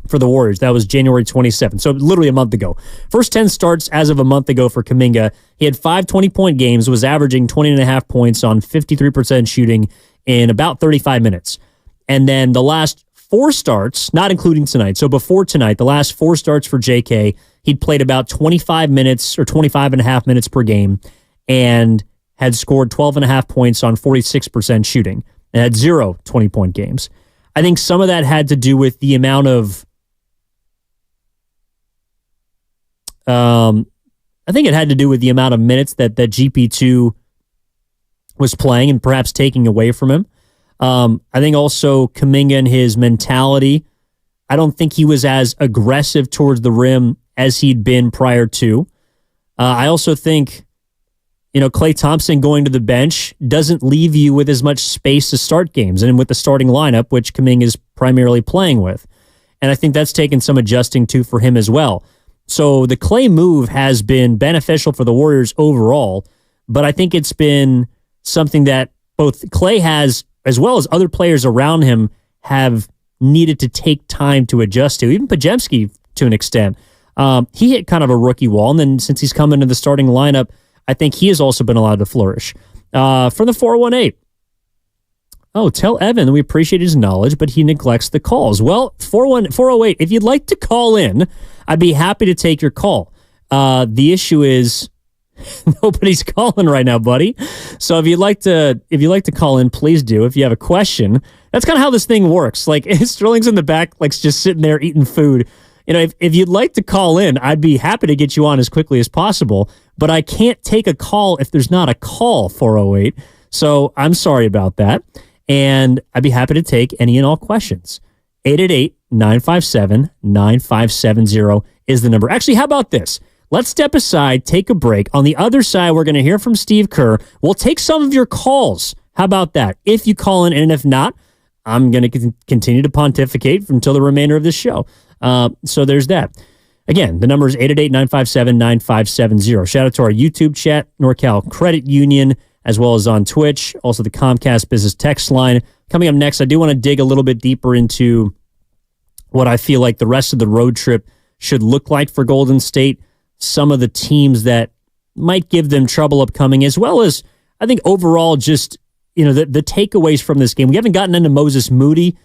for the Warriors, that was January 27th, so literally a month ago. First 10 starts as of a month ago for Kaminga. He had 5 20-point games, was averaging 20.5 points on 53% shooting in about 35 minutes. And then the last 4 starts, not including tonight, so before tonight, the last 4 starts for JK, he'd played about 25 minutes or 25.5 minutes per game and had scored 12.5 points on 46% shooting and had 0 20-point games. I think some of that had to do with the amount of I think it had to do with the amount of minutes that GP2 was playing and perhaps taking away from him. I think also Kaminga and his mentality. I don't think he was as aggressive towards the rim as he'd been prior to. I also think, Klay Thompson going to the bench doesn't leave you with as much space to start games and with the starting lineup, which Kaminga is primarily playing with. And I think that's taken some adjusting to for him as well. So the Klay move has been beneficial for the Warriors overall, but I think it's been something that both Klay has, as well as other players around him, have needed to take time to adjust to. Even Podziemski, to an extent. He hit kind of a rookie wall, and then since he's come into the starting lineup, I think he has also been allowed to flourish. From the 418, tell Evan that we appreciate his knowledge, but he neglects the calls. Well, 408, if you'd like to call in, I'd be happy to take your call. The issue is nobody's calling right now, buddy. So if you'd like to call in, please do. If you have a question, that's kind of how this thing works. Like Sterling's in the back, like just sitting there eating food. If you'd like to call in, I'd be happy to get you on as quickly as possible, but I can't take a call if there's not a call, 408. So I'm sorry about that. And I'd be happy to take any and all questions. 888-957-9570 is the number. Actually, how about this? Let's step aside, take a break. On the other side, we're going to hear from Steve Kerr. We'll take some of your calls. How about that? If you call in, and if not, I'm going to continue to pontificate until the remainder of this show. So there's that. Again, the number is 888-957-9570. Shout out to our YouTube chat, NorCal Credit Union, as well as on Twitch, also the Comcast Business Text line. Coming up next, I do want to dig a little bit deeper into what I feel like the rest of the road trip should look like for Golden State, some of the teams that might give them trouble upcoming, as well as, I think, overall just, the takeaways from this game. We haven't gotten into Moses Moody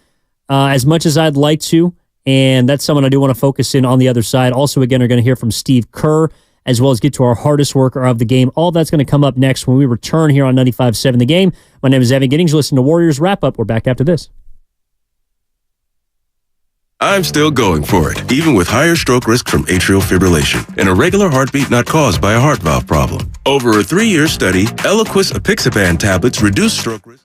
as much as I'd like to, and that's someone I do want to focus in on the other side. Also, again, are going to hear from Steve Kerr, as well as get to our hardest worker of the game. All that's going to come up next when we return here on 95.7 The Game. My name is Evan Giddings. Listen to Warriors Wrap Up. We're back after this. I'm still going for it, even with higher stroke risk from atrial fibrillation, an irregular heartbeat not caused by a heart valve problem. Over a 3-year study, Eliquis apixaban tablets reduce stroke risk.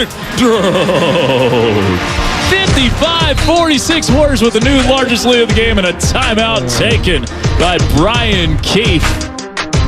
55-46 Warriors with the new largest lead of the game and a timeout taken by Brian Keith.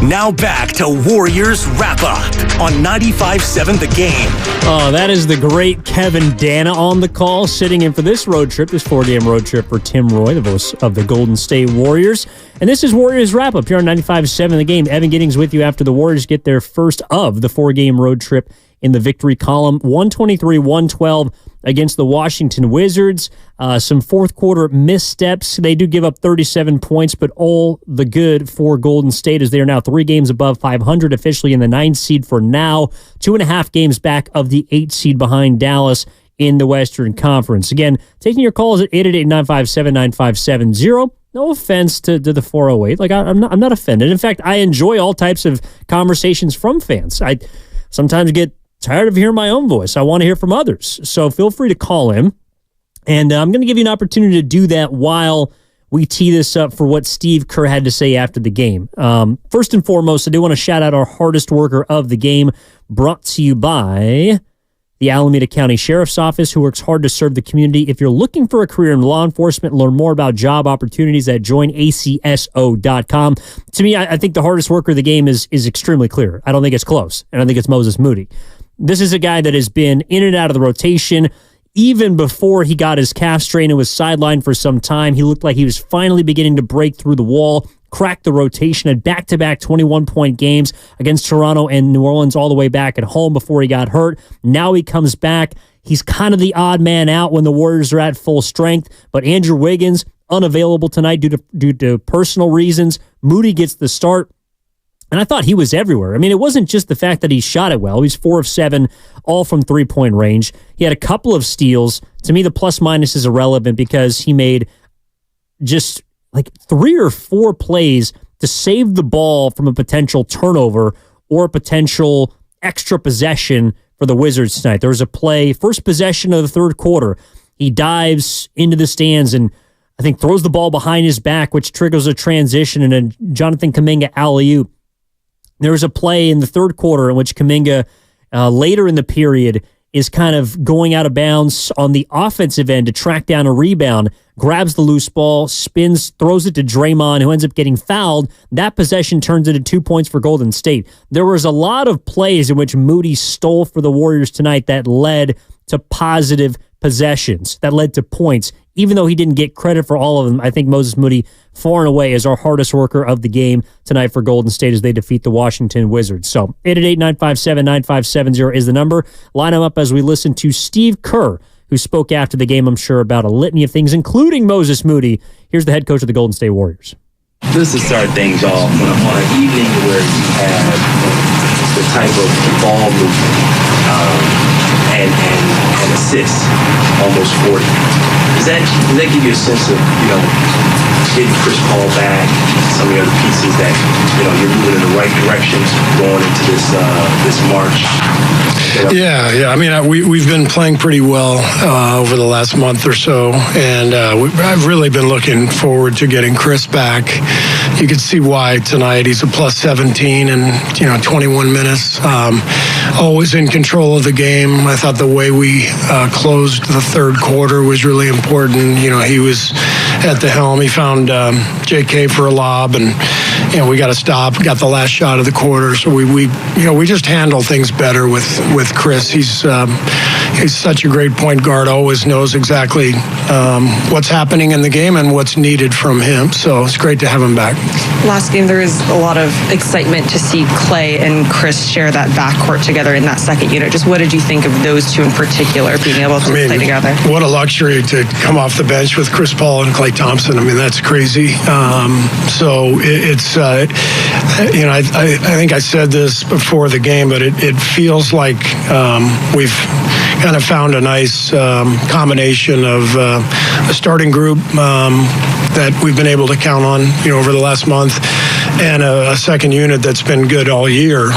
Now back to Warriors Wrap-Up on 95.7 The Game. Oh, that is the great Kevin Dana on the call, sitting in for this road trip, this 4-game road trip for Tim Roy, the voice of the Golden State Warriors. And this is Warriors Wrap-Up here on 95.7 The Game. Evan Giddings with you after the Warriors get their first of the 4-game road trip in the victory column. 123-112 against the Washington Wizards. Some fourth quarter missteps. They do give up 37 points, but all the good for Golden State as they are now 3 games above 500, officially in the 9th seed for now. 2.5 games back of the 8th seed behind Dallas in the Western Conference. Again, taking your calls at 888-957-9570. No offense to the 408. Like, I'm not offended. In fact, I enjoy all types of conversations from fans. I sometimes get tired of hearing my own voice. I want to hear from others. So feel free to call him. And I'm going to give you an opportunity to do that while we tee this up for what Steve Kerr had to say after the game. First and foremost, I do want to shout out our hardest worker of the game, brought to you by the Alameda County Sheriff's Office, who works hard to serve the community. If you're looking for a career in law enforcement, learn more about job opportunities at joinacso.com. To me, I think the hardest worker of the game is extremely clear. I don't think it's close, and I think it's Moses Moody. This is a guy that has been in and out of the rotation. Even before he got his calf strain and was sidelined for some time, he looked like he was finally beginning to break through the wall, crack the rotation, had back-to-back 21-point games against Toronto and New Orleans all the way back at home before he got hurt. Now he comes back. He's kind of the odd man out when the Warriors are at full strength, but Andrew Wiggins, unavailable tonight due to personal reasons. Moody gets the start. And I thought he was everywhere. I mean, it wasn't just the fact that he shot it well. He's 4 of 7, all from three-point range. He had a couple of steals. To me, the plus-minus is irrelevant because he made just like 3 or 4 plays to save the ball from a potential turnover or a potential extra possession for the Wizards tonight. There was a play, first possession of the third quarter. He dives into the stands and I think throws the ball behind his back, which triggers a transition and a Jonathan Kaminga alley-oop. There was a play in the third quarter in which Kaminga, later in the period, is kind of going out of bounds on the offensive end to track down a rebound, grabs the loose ball, spins, throws it to Draymond, who ends up getting fouled. That possession turns into 2 points for Golden State. There was a lot of plays in which Moody stole for the Warriors tonight that led to positive possessions, that led to points. Even though he didn't get credit for all of them, I think Moses Moody far and away is our hardest worker of the game tonight for Golden State as they defeat the Washington Wizards. So 888-957-9570 is the number. Line them up as we listen to Steve Kerr, who spoke after the game, I'm sure, about a litany of things, including Moses Moody. Here's the head coach of the Golden State Warriors. Just to start things off, on an evening where you have the type of ball movement and assists, almost 40. Does that give you a sense of, getting Chris Paul back, some of the other pieces that, you're moving in the right direction going into this March? Yeah. I mean, we've been playing pretty well over the last month or so, and I've really been looking forward to getting Chris back. You can see why tonight. He's a plus 17 and 21 minutes. Always in control of the game. I thought the way we closed the third quarter was really important. He was at the helm. He found JK for a lob, and we got a stop. Got the last shot of the quarter. So we just handle things better with Chris. He's such a great point guard. Always knows exactly what's happening in the game and what's needed from him. So it's great to have him back. Last game, there was a lot of excitement to see Klay and Chris share that backcourt together in that second unit. Just what did you think of those two in particular being able to play together? What a luxury to come off the bench with Chris Paul and Klay Thompson. I mean, that's crazy. So it's, I think I said this before the game, but it feels like we've kind of found a nice combination of a starting group that we've been able to count on, over the last month, and a second unit that's been good all year.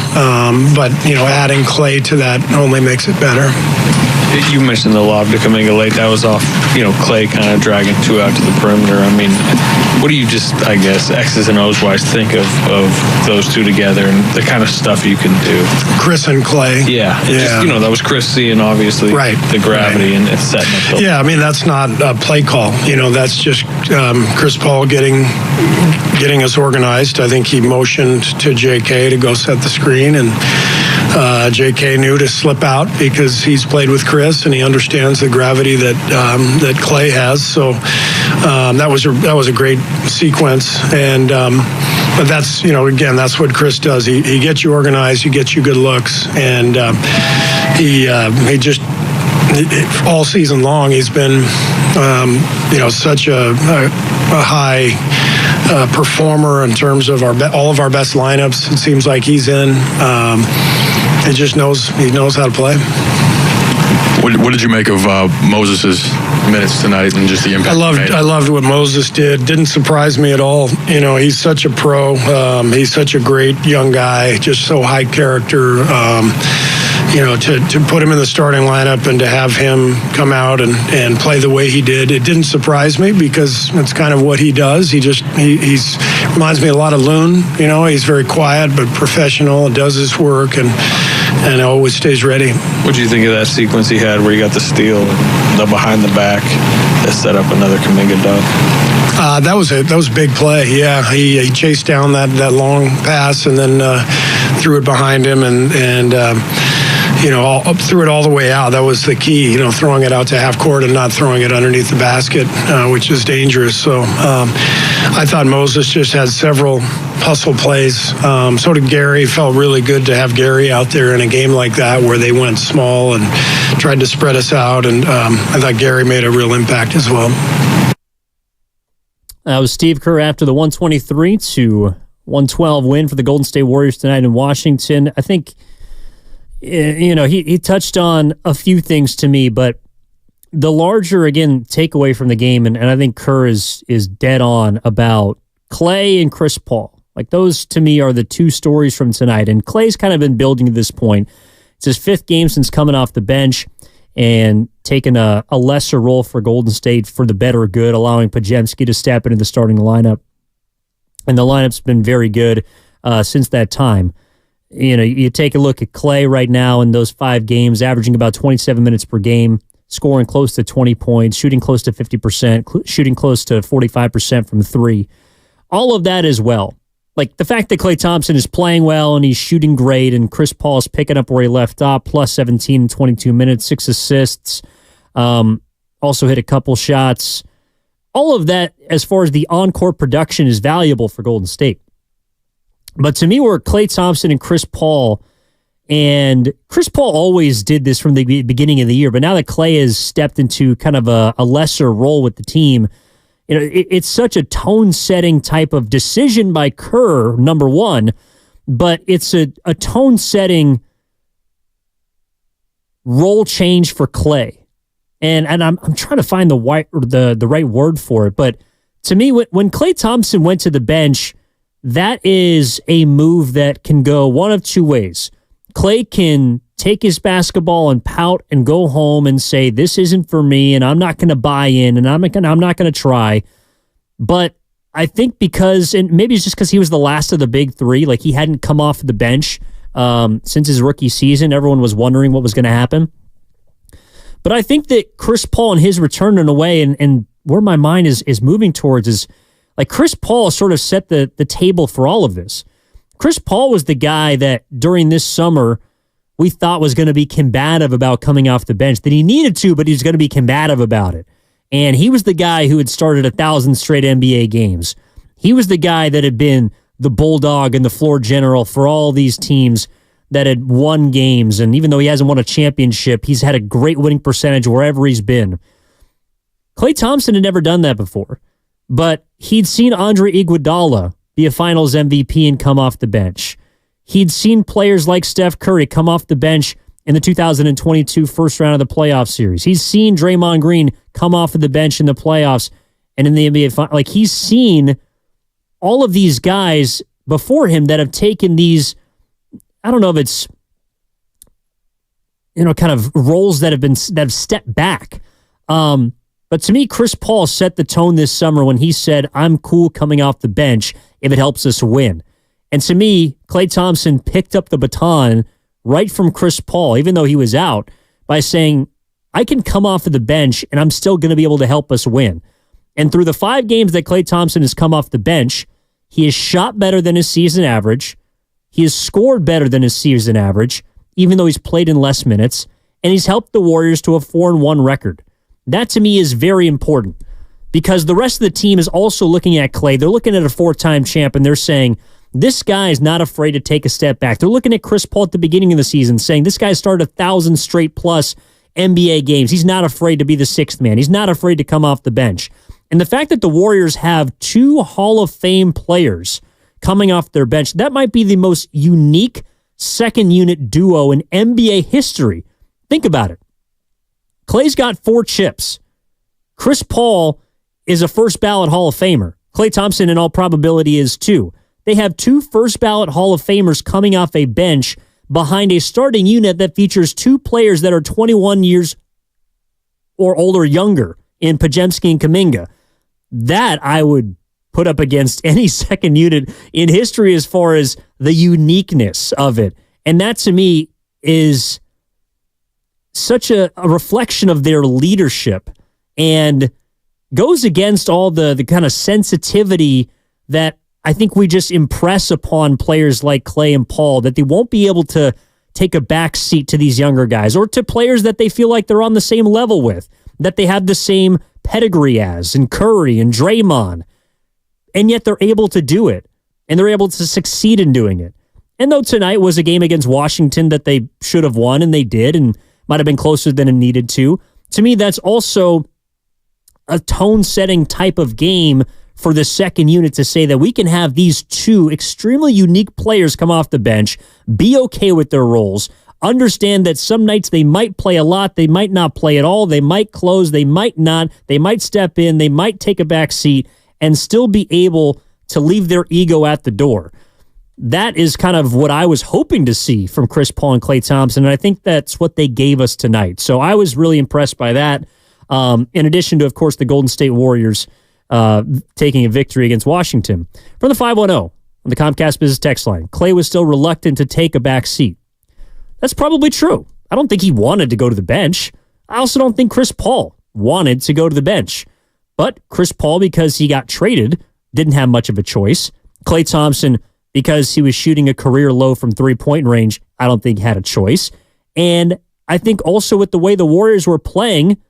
But adding Klay to that only makes it better. You mentioned the lob to Kaminga late. That was off, Klay kind of dragging 2 out to the perimeter. I mean, What do you just, I guess, X's and O's wise think of those two together and the kind of stuff you can do? Chris and Klay. Yeah. Just, that was Chris seeing, obviously, the gravity and setting up. Yeah, I mean, that's not a play call. That's just Chris Paul getting us organized. I think he motioned to JK to go set the screen, and JK knew to slip out because he's played with Chris and he understands the gravity that Klay has. So that was a great sequence, and but that's again, that's what Chris does. He gets you organized, he gets you good looks, and he just all season long he's been such a high performer in terms of all of our best lineups. It seems like he's in. He just knows how to play. What did you make of Moses' minutes tonight and just the impact? I loved what Moses did. Didn't surprise me at all. He's such a pro. He's such a great young guy. Just so high character. To put him in the starting lineup and to have him come out and play the way he did, it didn't surprise me because it's kind of what he does. He's reminds me a lot of Loon. He's very quiet but professional, does his work, and always stays ready. What do you think of that sequence he had where he got the steal, the behind the back that set up another Kaminga dunk? That was a big play. Yeah, he chased down that long pass and then threw it behind him and threw it all the way out. That was the key, throwing it out to half court and not throwing it underneath the basket, which is dangerous. So I thought Moses just had several hustle plays. So did Gary. Felt really good to have Gary out there in a game like that where they went small and tried to spread us out. And I thought Gary made a real impact as well. That was Steve Kerr after the 123-112 win for the Golden State Warriors tonight in Washington. I think he touched on a few things to me, but the larger, again, takeaway from the game, and I think Kerr is dead on about Klay and Chris Paul. Like, those, to me, are the two stories from tonight. And Klay's kind of been building to this point. It's his fifth game since coming off the bench and taking a lesser role for Golden State for the better good, allowing Podziemski to step into the starting lineup. And the lineup's been very good since that time. You take a look at Klay right now in those 5 games, averaging about 27 minutes per game, scoring close to 20 points, shooting close to 50%, shooting close to 45% from 3. All of that as well. Like, the fact that Klay Thompson is playing well and he's shooting great, and Chris Paul is picking up where he left off, plus 17 in 22 minutes, 6 assists, also hit a couple shots. All of that, as far as the on-court production, is valuable for Golden State. But to me, where Klay Thompson and Chris Paul always did this from the beginning of the year, but now that Klay has stepped into kind of a lesser role with the team, it's such a tone-setting type of decision by Kerr, number one, but it's a tone-setting role change for Klay. And I'm trying to find the right word for it, but to me, when Klay Thompson went to the bench, that is a move that can go one of two ways. Klay can take his basketball and pout and go home and say, this isn't for me, and I'm not going to buy in, and I'm not going to try. But I think and maybe it's just because he was the last of the big three, like he hadn't come off the bench since his rookie season. Everyone was wondering what was going to happen. But I think that Chris Paul and his return in a way, and where my mind is moving towards is, like, Chris Paul sort of set the table for all of this. Chris Paul was the guy that during this summer we thought was going to be combative about coming off the bench, that he needed to, but he was going to be combative about it. And he was the guy who had started 1,000 straight NBA games. He was the guy that had been the bulldog and the floor general for all these teams that had won games. And even though he hasn't won a championship, he's had a great winning percentage wherever he's been. Klay Thompson had never done that before, but he'd seen Andre Iguodala be a finals MVP and come off the bench. He'd seen players like Steph Curry come off the bench in the 2022 first round of the playoff series. He's seen Draymond Green come off of the bench in the playoffs and in the NBA final. Like, he's seen all of these guys before him that have taken these, I don't know if it's, kind of roles that have stepped back. But to me, Chris Paul set the tone this summer when he said, I'm cool coming off the bench if it helps us win. And to me, Klay Thompson picked up the baton right from Chris Paul, even though he was out, by saying, I can come off of the bench and I'm still going to be able to help us win. And through the 5 games that Klay Thompson has come off the bench, he has shot better than his season average. He has scored better than his season average, even though he's played in less minutes. And he's helped the Warriors to a 4-1 record. That to me is very important because the rest of the team is also looking at Klay. They're looking at a 4-time champ and they're saying, this guy is not afraid to take a step back. They're looking at Chris Paul at the beginning of the season saying, this guy started 1,000 straight plus NBA games. He's not afraid to be the 6th man. He's not afraid to come off the bench. And the fact that the Warriors have 2 Hall of Fame players coming off their bench, that might be the most unique second unit duo in NBA history. Think about it. Klay's got 4 chips. Chris Paul is a first ballot Hall of Famer. Klay Thompson, in all probability, is too. They have 2 first ballot Hall of Famers coming off a bench behind a starting unit that features 2 players that are 21 years or older younger in Podziemski and Kaminga. That I would put up against any second unit in history as far as the uniqueness of it. And that to me is such a reflection of their leadership and goes against all the kind of sensitivity that I think we just impress upon players like Klay and Paul, that they won't be able to take a back seat to these younger guys or to players that they feel like they're on the same level with, that they have the same pedigree as, and Curry and Draymond. And yet they're able to do it, and they're able to succeed in doing it. And though tonight was a game against Washington that they should have won, and they did, and might have been closer than it needed to me, that's also a tone-setting type of game for the second unit to say that we can have these 2 extremely unique players come off the bench, be okay with their roles, understand that some nights they might play a lot, they might not play at all, they might close, they might not, they might step in, they might take a back seat, and still be able to leave their ego at the door. That is kind of what I was hoping to see from Chris Paul and Klay Thompson, and I think that's what they gave us tonight. So I was really impressed by that, in addition to, of course, the Golden State Warriors taking a victory against Washington. From the 510 on the Comcast Business text line, Klay was still reluctant to take a back seat. That's probably true. I don't think he wanted to go to the bench. I also don't think Chris Paul wanted to go to the bench. But Chris Paul, because he got traded, didn't have much of a choice. Klay Thompson, because he was shooting a career low from 3-point range, I don't think had a choice. And I think also with the way the Warriors were playing,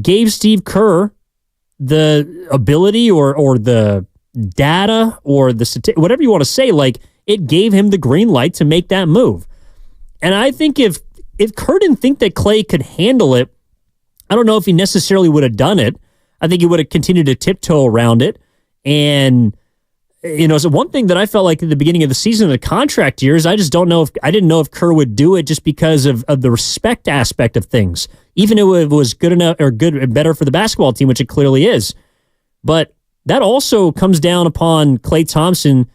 gave Steve Kerr the ability or the data or the whatever you want to say, like it gave him the green light to make that move. And I think if Kerr didn't think that Klay could handle it, I don't know if he necessarily would have done it. I think he would have continued to tiptoe around it. And, so one thing that I felt like at the beginning of the season, the contract years, I didn't know if Kerr would do it just because of the respect aspect of things. Even if it was good enough or good and better for the basketball team, which it clearly is. But that also comes down upon Klay Thompson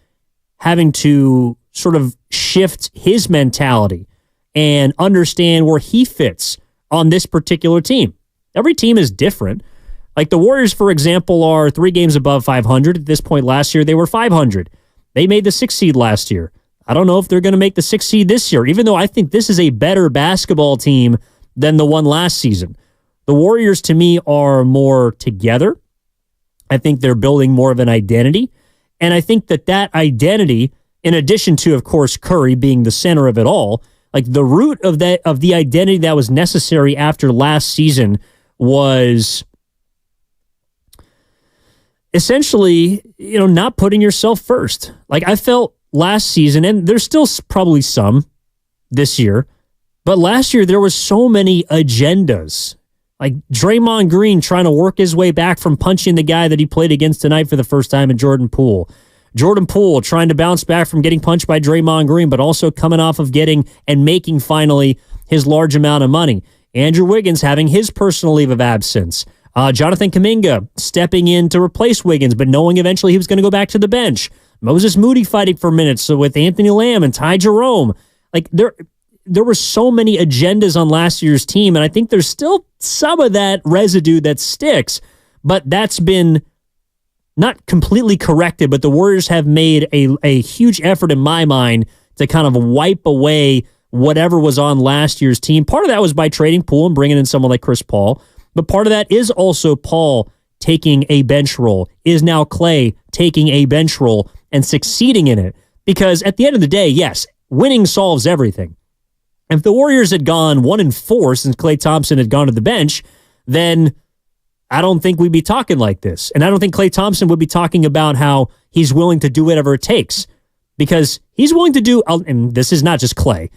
having to sort of shift his mentality and understand where he fits on this particular team. Every team is different. Like the Warriors, for example, are 3 games above 500. At this point last year, they were 500. They made the 6th seed last year. I don't know if they're going to make the 6th seed this year, even though I think this is a better basketball team than the one last season. The Warriors, to me, are more together. I think they're building more of an identity. And I think that identity, in addition to, of course, Curry being the center of it all, like the root of the identity that was necessary after last season was essentially, not putting yourself first. Like I felt last season, and there's still probably some this year, but last year there was so many agendas. Like Draymond Green trying to work his way back from punching the guy that he played against tonight for the first time in Jordan Poole. Jordan Poole trying to bounce back from getting punched by Draymond Green, but also coming off of getting and making finally his large amount of money. Andrew Wiggins having his personal leave of absence. Jonathan Kaminga stepping in to replace Wiggins, but knowing eventually he was going to go back to the bench. Moses Moody fighting for minutes with Anthony Lamb and Ty Jerome. Like there were so many agendas on last year's team, and I think there's still some of that residue that sticks, but that's been not completely corrected, but the Warriors have made a huge effort in my mind to kind of wipe away whatever was on last year's team. Part of that was by trading Poole and bringing in someone like Chris Paul, but part of that is also Paul taking a bench role, is now Klay taking a bench role and succeeding in it. Because at the end of the day, yes, winning solves everything. If the Warriors had gone 1-4 since Klay Thompson had gone to the bench, then I don't think we'd be talking like this. And I don't think Klay Thompson would be talking about how he's willing to do whatever it takes. Because he's willing to do, and this is not just Klay,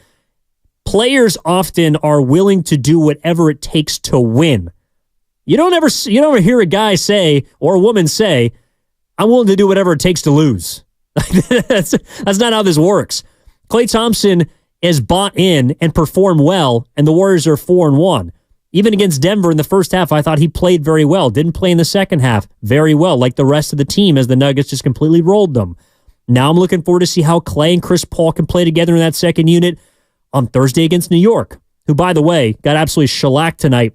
players often are willing to do whatever it takes to win. You don't ever hear a guy say, or a woman say, I'm willing to do whatever it takes to lose. That's not how this works. Klay Thompson is bought in and performed well, and the Warriors are 4-1. Even against Denver in the first half, I thought he played very well. Didn't play in the second half very well, like the rest of the team, as the Nuggets just completely rolled them. Now I'm looking forward to see how Klay and Chris Paul can play together in that second unit on Thursday against New York, who, by the way, got absolutely shellacked tonight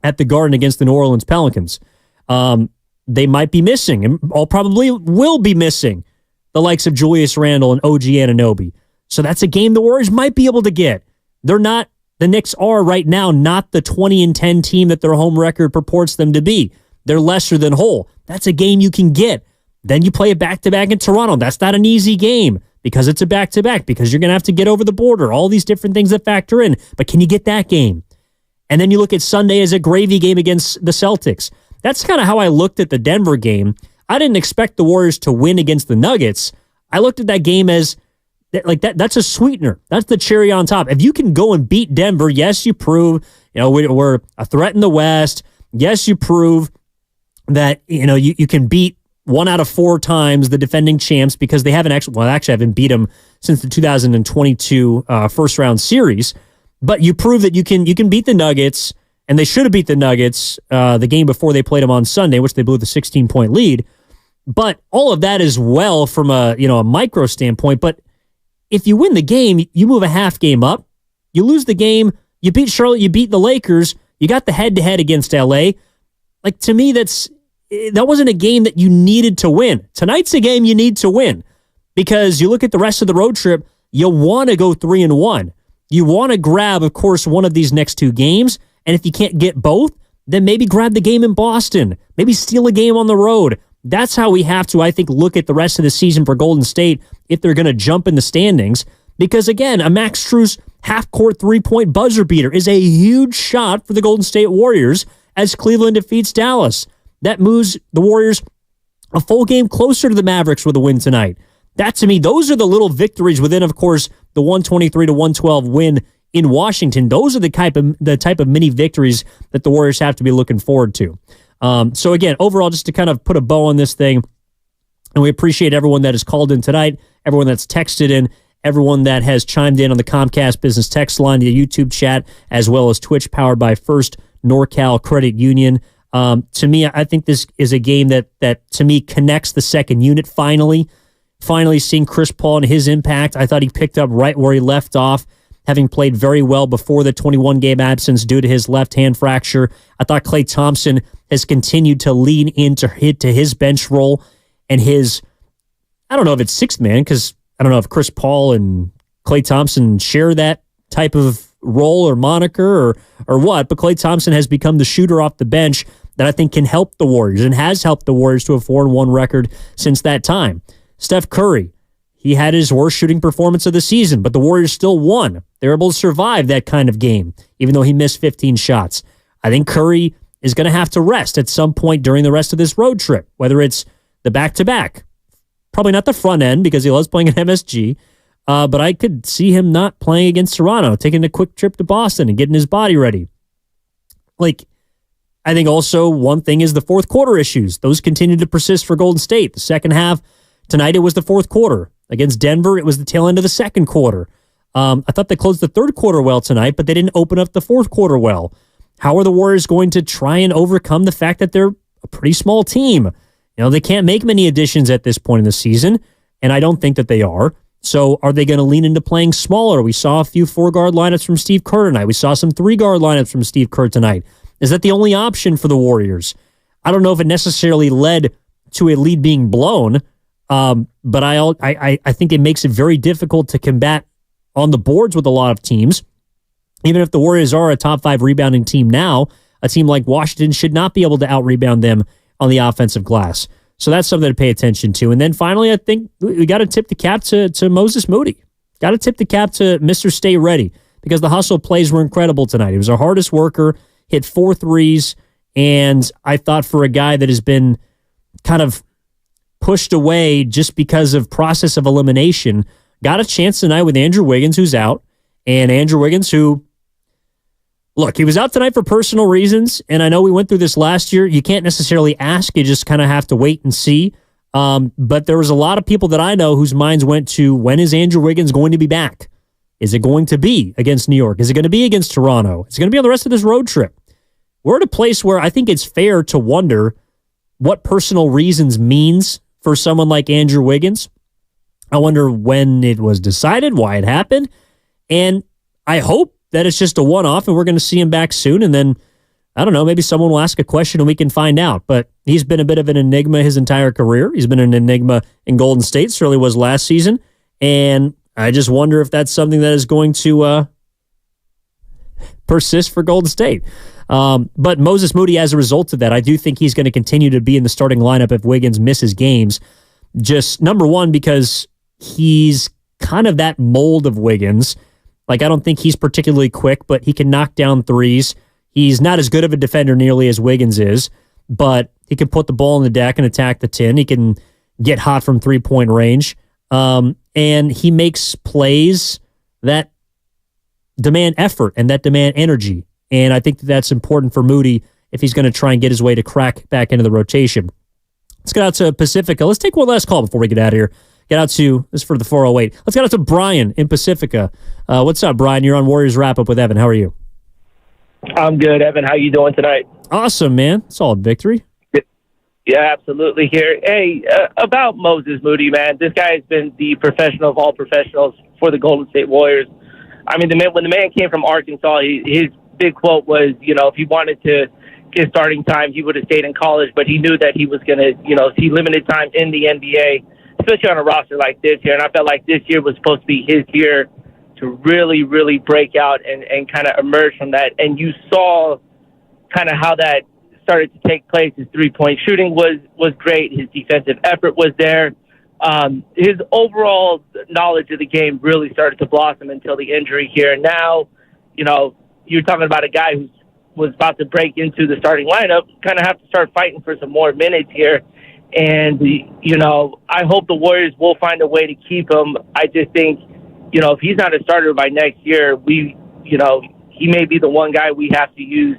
at the Garden against the New Orleans Pelicans. They might be missing, and all probably will be missing, the likes of Julius Randle and OG Anunoby. So that's a game the Warriors might be able to get. The Knicks are right now not the 20-10 team that their home record purports them to be. They're lesser than whole. That's a game you can get. Then you play a back-to-back in Toronto. That's not an easy game because it's a back-to-back, because you're going to have to get over the border, all these different things that factor in. But can you get that game? And then you look at Sunday as a gravy game against the Celtics. That's kind of how I looked at the Denver game. I didn't expect the Warriors to win against the Nuggets. I looked at that game as like that's a sweetener. That's the cherry on top. If you can go and beat Denver, yes, you prove, we're a threat in the West. Yes, you prove that, you can beat 1 out of 4 times the defending champs, because they haven't haven't beat them since the 2022 first round series. But you prove that you can beat the Nuggets, and they should have beat the Nuggets the game before they played them on Sunday, which they blew the 16-point lead. But all of that is well from a micro standpoint. But if you win the game, you move a half game up. You lose the game, you beat Charlotte, you beat the Lakers, you got the head-to-head against LA. Like, to me, that wasn't a game that you needed to win. Tonight's a game you need to win, because you look at the rest of the road trip, you want to go 3-1. You want to grab, of course, one of these next 2 games, and if you can't get both, then maybe grab the game in Boston. Maybe steal a game on the road. That's how we have to, I think, look at the rest of the season for Golden State if they're going to jump in the standings. Because, again, a Max Strus half-court 3-point buzzer beater is a huge shot for the Golden State Warriors as Cleveland defeats Dallas. That moves the Warriors a full game closer to the Mavericks with a win tonight. That, to me, those are the little victories within, of course, the 123-112 win in Washington. Those are the type of mini victories that the Warriors have to be looking forward to. So again, overall, just to kind of put a bow on this thing, and we appreciate everyone that has called in tonight, everyone that's texted in, everyone that has chimed in on the Comcast Business text line, the YouTube chat, as well as Twitch, powered by First NorCal Credit Union. To me, I think this is a game that to me connects the second unit finally. Finally seeing Chris Paul and his impact. I thought he picked up right where he left off, having played very well before the 21-game absence due to his left hand fracture. I thought Klay Thompson has continued to lean into his bench role and his, I don't know if it's 6th man, because I don't know if Chris Paul and Klay Thompson share that type of role or moniker or what, but Klay Thompson has become the shooter off the bench that I think can help the Warriors and has helped the Warriors to a 4-1 record since that time. Steph Curry, he had his worst shooting performance of the season, but the Warriors still won. They were able to survive that kind of game, even though he missed 15 shots. I think Curry is going to have to rest at some point during the rest of this road trip, whether it's the back-to-back. Probably not the front end, because he loves playing at MSG, but I could see him not playing against Toronto, taking a quick trip to Boston and getting his body ready. I think also one thing is the fourth quarter issues. Those continue to persist for Golden State. The second half, tonight it was the fourth quarter. Against Denver, it was the tail end of the second quarter. I thought they closed the third quarter well tonight, but they didn't open up the fourth quarter well. How are the Warriors going to try and overcome the fact that they're a pretty small team? They can't make many additions at this point in the season, and I don't think that they are. So are they going to lean into playing smaller? We saw a few 4-guard lineups from Steve Kerr tonight. We saw some 3-guard lineups from Steve Kerr tonight. Is that the only option for the Warriors? I don't know if it necessarily led to a lead being blown, but I think it makes it very difficult to combat on the boards with a lot of teams. Even if the Warriors are a top 5 rebounding team now, a team like Washington should not be able to out-rebound them on the offensive glass. So that's something to pay attention to. And then finally, I think we got to tip the cap to Moses Moody. Got to tip the cap to Mr. Stay Ready, because the hustle plays were incredible tonight. He was our hardest worker, hit 4 threes, and I thought for a guy that has been kind of pushed away just because of process of elimination, got a chance tonight with Andrew Wiggins, who's out, and Andrew Wiggins, who, look, he was out tonight for personal reasons, and I know we went through this last year. You can't necessarily ask. You just kind of have to wait and see. But there was a lot of people that I know whose minds went to, when is Andrew Wiggins going to be back? Is it going to be against New York? Is it going to be against Toronto? Is it going to be on the rest of this road trip? We're at a place where I think it's fair to wonder what personal reasons means for someone like Andrew Wiggins. I wonder when it was decided, why it happened, and I hope that it's just a one-off and we're going to see him back soon, and then, I don't know, maybe someone will ask a question and we can find out. But he's been a bit of an enigma his entire career. He's been an enigma in Golden State, certainly was last season, and I just wonder if that's something that is going to persist for Golden State. But Moses Moody, as a result of that, I do think he's going to continue to be in the starting lineup if Wiggins misses games. Just, number one, because he's kind of that mold of Wiggins. Like, I don't think he's particularly quick, but he can knock down threes. He's not as good of a defender nearly as Wiggins is, but he can put the ball on the deck and attack the tin. He can get hot from three-point range. And he makes plays that demand effort and that demand energy. And I think that's important for Moody if he's going to try and get his way to crack back into the rotation. Let's get out to Pacifica. Let's take one last call before we get out of here. Get out to, this is for the 408. Let's get out to Brian in Pacifica. What's up, Brian? You're on Warriors Wrap-Up with Evan. How are you? I'm good, Evan. How you doing tonight? Awesome, man. Solid victory. Yeah, absolutely here. Hey, about Moses Moody, man, this guy has been the professional of all professionals for the Golden State Warriors. I mean, when the man came from Arkansas, his big quote was, if he wanted to get starting time, he would have stayed in college, but he knew that he was going to, see limited time in the NBA, especially on a roster like this year. And I felt like this year was supposed to be his year to really, really break out and kind of emerge from that. And you saw kind of how that started to take place. His three-point shooting was great. His defensive effort was there. His overall knowledge of the game really started to blossom until the injury here. Now, you're talking about a guy who was about to break into the starting lineup, kind of have to start fighting for some more minutes here. And, I hope the Warriors will find a way to keep him. I just think, if he's not a starter by next year, he may be the one guy we have to use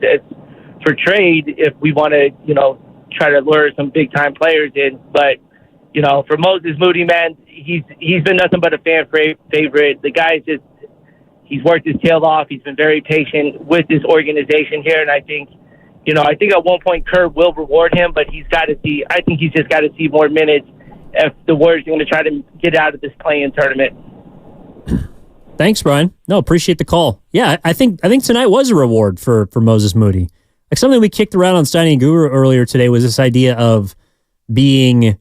for trade if we want to, try to lure some big-time players in. But, for Moses Moody, man, he's been nothing but a fan favorite. The guy's just, he's worked his tail off. He's been very patient with this organization here, and I think at one point Kerr will reward him, but he's just got to see more minutes if the Warriors are going to try to get out of this play-in tournament. Thanks, Brian. No, appreciate the call. Yeah, I think tonight was a reward for Moses Moody. Like, something we kicked around on Steiny and Guru earlier today was this idea of being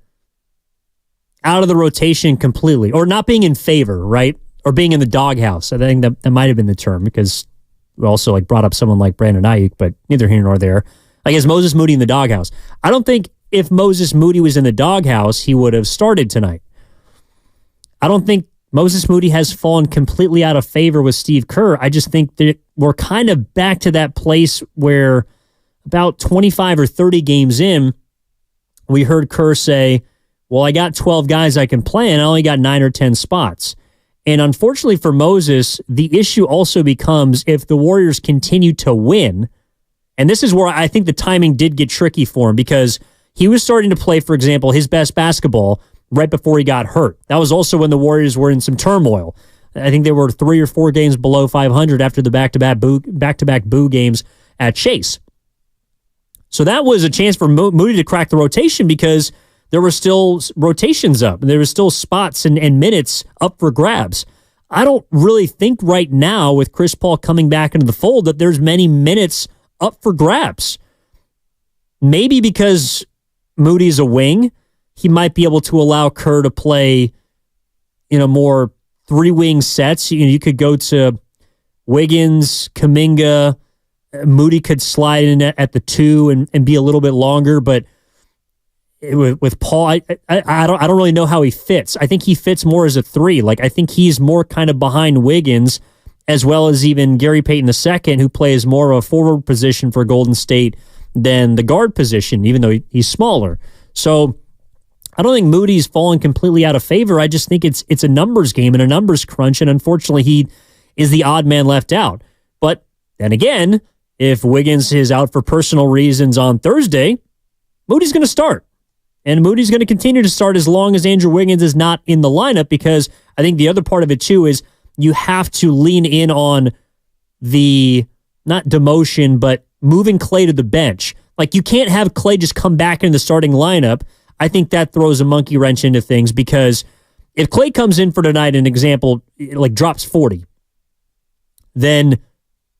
out of the rotation completely, or not being in favor, right? Or being in the doghouse. I think that might have been the term, because we also brought up someone like Brandon Ayuk, but neither here nor there. I guess Moses Moody in the doghouse. I don't think if Moses Moody was in the doghouse, he would have started tonight. I don't think Moses Moody has fallen completely out of favor with Steve Kerr. I just think that we're kind of back to that place where about 25 or 30 games in, we heard Kerr say, well, I got 12 guys I can play, and I only got 9 or 10 spots. And unfortunately for Moses, the issue also becomes if the Warriors continue to win, and this is where I think the timing did get tricky for him, because he was starting to play, for example, his best basketball right before he got hurt. That was also when the Warriors were in some turmoil. I think they were 3 or 4 games below 500 after the back-to-back boo games at Chase. So that was a chance for Moody to crack the rotation, because there were still rotations up. There were still spots and minutes up for grabs. I don't really think right now with Chris Paul coming back into the fold that there's many minutes up for grabs. Maybe because Moody's a wing, he might be able to allow Kerr to play, more 3-wing sets. You could go to Wiggins, Kaminga, Moody could slide in at the 2 and be a little bit longer, but with Paul, I don't really know how he fits. I think he fits more as a 3. Like, I think he's more kind of behind Wiggins, as well as even Gary Payton II, who plays more of a forward position for Golden State than the guard position, even though he's smaller. So I don't think Moody's fallen completely out of favor. I just think it's a numbers game and a numbers crunch, and unfortunately he is the odd man left out. But then again, if Wiggins is out for personal reasons on Thursday, Moody's going to start. And Moody's going to continue to start as long as Andrew Wiggins is not in the lineup, because I think the other part of it too is you have to lean in on the, not demotion, but moving Klay to the bench. Like, you can't have Klay just come back in the starting lineup. I think that throws a monkey wrench into things, because if Klay comes in for tonight, an example, like drops 40, then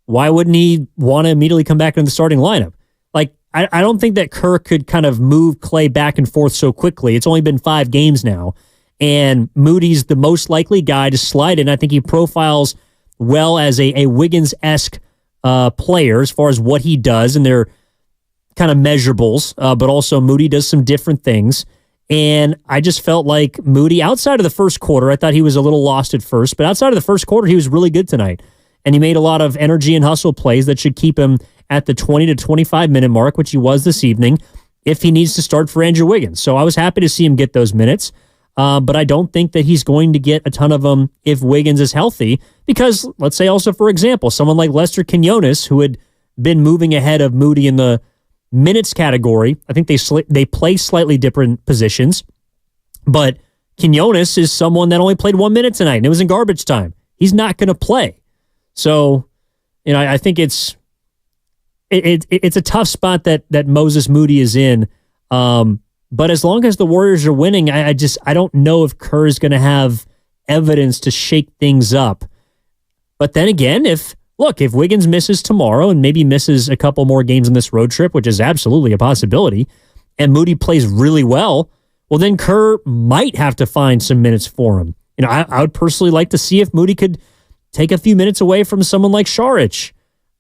why wouldn't he want to immediately come back in the starting lineup? Like, I don't think that Kerr could kind of move Klay back and forth so quickly. It's only been 5 games now, and Moody's the most likely guy to slide in. I think he profiles well as a Wiggins-esque player as far as what he does, and they're kind of measurables, but also Moody does some different things. And I just felt like Moody, outside of the first quarter, I thought he was a little lost at first, but outside of the first quarter, he was really good tonight. And he made a lot of energy and hustle plays that should keep him at the 20 to 25 minute mark, which he was this evening, if he needs to start for Andrew Wiggins. So I was happy to see him get those minutes, but I don't think that he's going to get a ton of them if Wiggins is healthy, because let's say also, for example, someone like Lester Quinones, who had been moving ahead of Moody in the minutes category. I think they play slightly different positions, but Quinones is someone that only played 1 minute tonight, and it was in garbage time. He's not going to play. So, I think it's a tough spot that Moses Moody is in. But as long as the Warriors are winning, I don't know if Kerr is going to have evidence to shake things up. But then again, if Wiggins misses tomorrow and maybe misses a couple more games on this road trip, which is absolutely a possibility, and Moody plays really well, well, then Kerr might have to find some minutes for him. I would personally like to see if Moody could take a few minutes away from someone like Saric.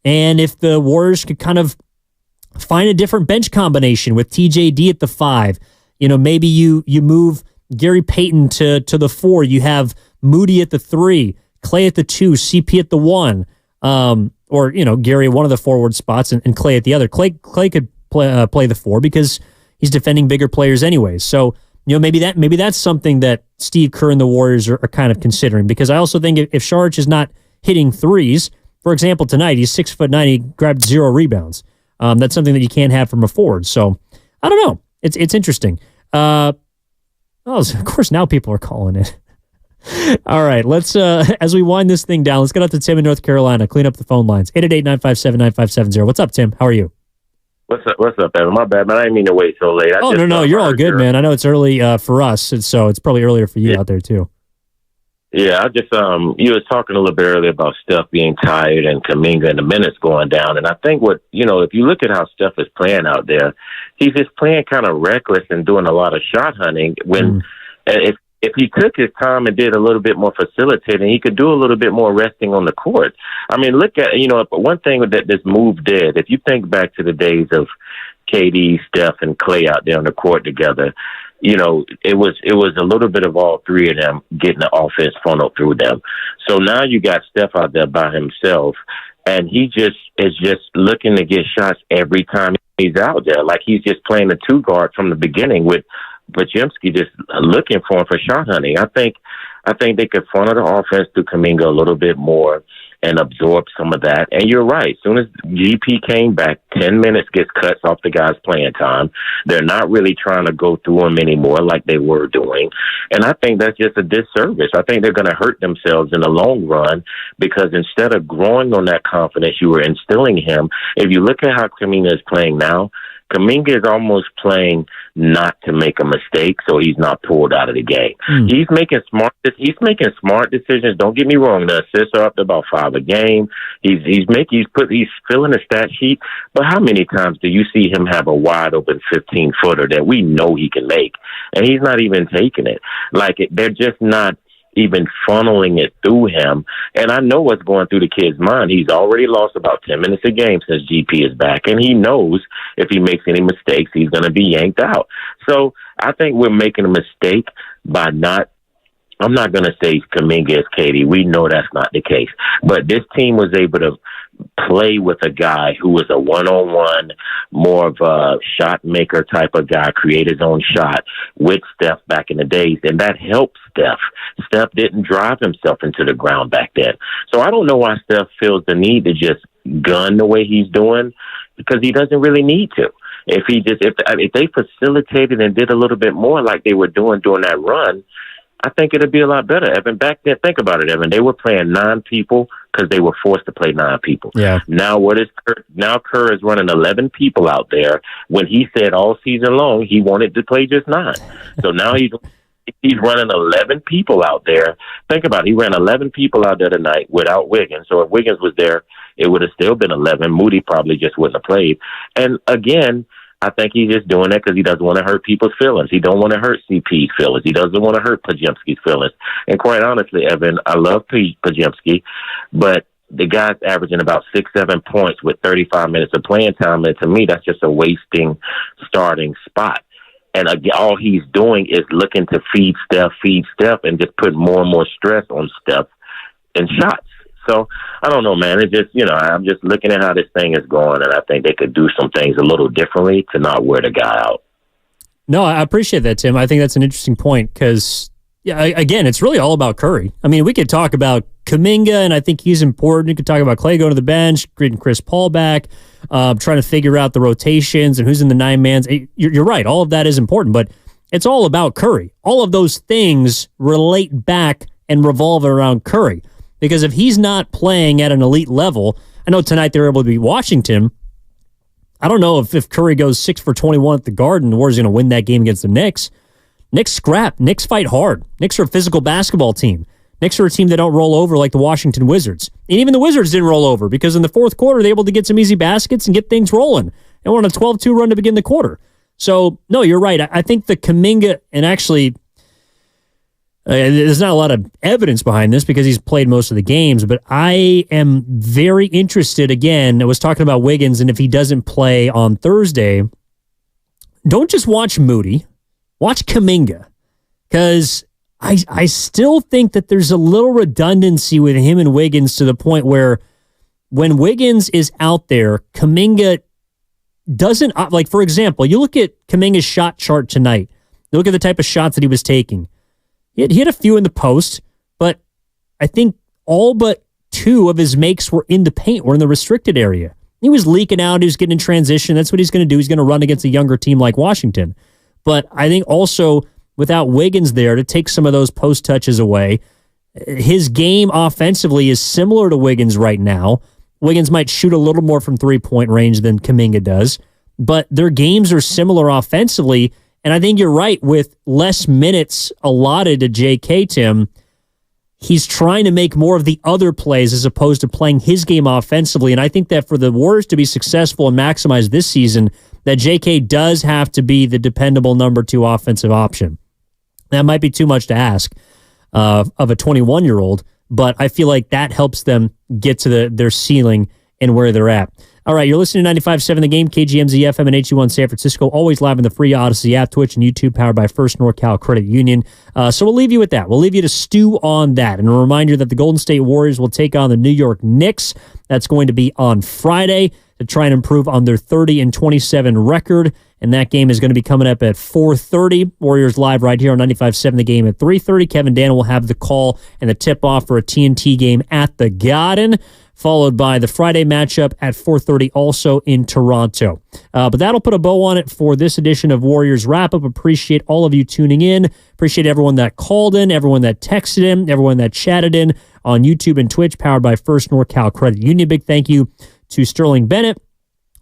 And if the Warriors could kind of find a different bench combination with TJD at the 5, maybe you move Gary Payton to the 4. You have Moody at the 3, Klay at the 2, CP at the 1, or Gary one of the forward spots and Klay at the other. Klay could play the 4 because he's defending bigger players anyways. So maybe that's something that Steve Kerr and the Warriors are kind of considering, because I also think if Saric is not hitting threes, for example, tonight he's 6'9", he grabbed 0 rebounds. That's something that you can't have from a forward. So I don't know. It's interesting. Of course, now people are calling it. All right, let's as we wind this thing down, let's get up to Tim in North Carolina. Clean up the phone lines. 888-957-9570. What's up, Tim? How are you? What's up, Evan? My bad, man. I didn't mean to wait so late. No, you're all good, man. I know it's early for us, so it's probably earlier for you out there too. Yeah, I just you was talking a little bit earlier about Steph being tired and Kaminga and the minutes going down, and I think if you look at how Steph is playing out there, he's just playing kind of reckless and doing a lot of shot hunting. When if he took his time and did a little bit more facilitating, he could do a little bit more resting on the court. I mean, look at one thing that this move did. If you think back to the days of KD, Steph, and Klay out there on the court together, it was a little bit of all three of them getting the offense funneled through them. So now you got Steph out there by himself, and he just is just looking to get shots every time he's out there. Like he's just playing the 2 guard from the beginning with Bajemski just looking for him for shot hunting. I think they could funnel the offense through Kaminga a little bit more and absorb some of that. And you're right. As soon as GP came back, 10 minutes gets cuts off the guy's playing time. They're not really trying to go through him anymore like they were doing. And I think that's just a disservice. I think they're going to hurt themselves in the long run, because instead of growing on that confidence you were instilling him, if you look at how Kaminga is playing now, Kaminga is almost playing not to make a mistake, so he's not pulled out of the game. He's making smart decisions. Don't get me wrong. The assists are up to about 5 a game. He's filling a stat sheet. But how many times do you see him have a wide open 15-footer that we know he can make, and he's not even taking it? They're just not even funneling it through him. And I know what's going through the kid's mind. He's already lost about 10 minutes a game since GP is back, and he knows if he makes any mistakes, he's going to be yanked out. So I think we're making a mistake by not – I'm not going to say Kaminga is KD. We know that's not the case. But this team was able to play with a guy who was a one-on-one, more of a shot maker type of guy, create his own shot with Steph back in the days, and that helped Steph. Steph didn't drive himself into the ground back then. So I don't know why Steph feels the need to just gun the way he's doing, because he doesn't really need to. If they facilitated and did a little bit more like they were doing during that run, I think it'd be a lot better. Evan, back then, think about it, Evan. They were playing 9 people because they were forced to play 9 people. Yeah. Now Kerr is running 11 people out there when he said all season long he wanted to play just 9. So now he's running 11 people out there. Think about it. He ran 11 people out there tonight without Wiggins. So if Wiggins was there, it would have still been 11. Moody probably just wouldn't have played. And again, I think he's just doing that because he doesn't want to hurt people's feelings. He don't want to hurt CP's feelings. He doesn't want to hurt Podziemski's feelings. And quite honestly, Evan, I love Podziemski, but the guy's averaging about 6-7 points with 35 minutes of playing time. And to me, that's just a wasting starting spot. And again, all he's doing is looking to feed Steph, and just put more and more stress on Steph and shots. So I don't know, man. It's just, I'm just looking at how this thing is going, and I think they could do some things a little differently to not wear the guy out. No, I appreciate that, Tim. I think that's an interesting point because, again, it's really all about Curry. I mean, we could talk about Kaminga, and I think he's important. We could talk about Klay going to the bench, getting Chris Paul back, trying to figure out the rotations and who's in the 9-mans. You're right. All of that is important, but it's all about Curry. All of those things relate back and revolve around Curry. Because if he's not playing at an elite level, I know tonight they were able to beat Washington. I don't know if Curry goes 6 for 21 at the Garden, the Warriors are going to win that game against the Knicks. Knicks scrap. Knicks fight hard. Knicks are a physical basketball team. Knicks are a team that don't roll over like the Washington Wizards. And even the Wizards didn't roll over because in the fourth quarter, they were able to get some easy baskets and get things rolling. They won a 12-2 run to begin the quarter. So, no, you're right. I think the Kaminga, and actually, there's not a lot of evidence behind this because he's played most of the games, but I am very interested. Again, I was talking about Wiggins, and if he doesn't play on Thursday, don't just watch Moody, watch Kaminga, because I still think that there's a little redundancy with him and Wiggins to the point where when Wiggins is out there, Kaminga doesn't, like, for example, you look at Kaminga's shot chart tonight, you look at the type of shots that he was taking. He had a few in the post, but I think all but 2 of his makes were in the paint, were in the restricted area. He was leaking out. He was getting in transition. That's what he's going to do. He's going to run against a younger team like Washington. But I think also without Wiggins there to take some of those post touches away, his game offensively is similar to Wiggins right now. Wiggins might shoot a little more from three-point range than Kaminga does, but their games are similar offensively. And I think you're right, with less minutes allotted to JK, Tim, he's trying to make more of the other plays as opposed to playing his game offensively. And I think that for the Warriors to be successful and maximize this season, that JK does have to be the dependable number 2 offensive option. That might be too much to ask of a 21-year-old, but I feel like that helps them get to their ceiling and where they're at. All right, you're listening to 95.7 The Game, KGMZ FM and HU1 San Francisco, always live in the free Odyssey app, Twitch, and YouTube, powered by First NorCal Credit Union. So we'll leave you with that. We'll leave you to stew on that. And a reminder that the Golden State Warriors will take on the New York Knicks. That's going to be on Friday to try and improve on their 30-27 record. And that game is going to be coming up at 4:30. Warriors live right here on 95.7 The Game at 3:30. Kevin Daniel will have the call and the tip-off for a TNT game at the Garden, followed by the Friday matchup at 4:30 also in Toronto. But that'll put a bow on it for this edition of Warriors Wrap-Up. Appreciate all of you tuning in. Appreciate everyone that called in, everyone that texted in, everyone that chatted in on YouTube and Twitch, powered by First NorCal Credit Union. Big thank you to Sterling Bennett,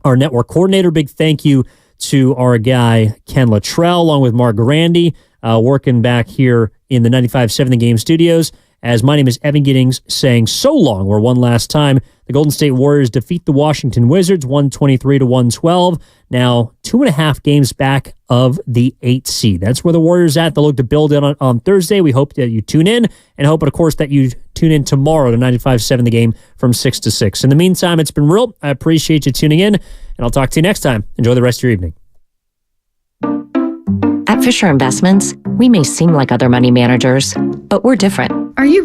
our network coordinator. Big thank you to our guy Ken Luttrell, along with Mark Grandy, working back here in the 95.7 The Game studios. As my name is Evan Giddings saying so long, or one last time, the Golden State Warriors defeat the Washington Wizards 123-112. Now 2.5 games back of the 8th seed. That's where the Warriors at. They'll look to build it on Thursday. We hope that you tune in, and hope, of course, that you tune in tomorrow to 95.7 The Game from 6 to 6. In the meantime, it's been real. I appreciate you tuning in, and I'll talk to you next time. Enjoy the rest of your evening. At Fisher Investments, we may seem like other money managers, but we're different. Are you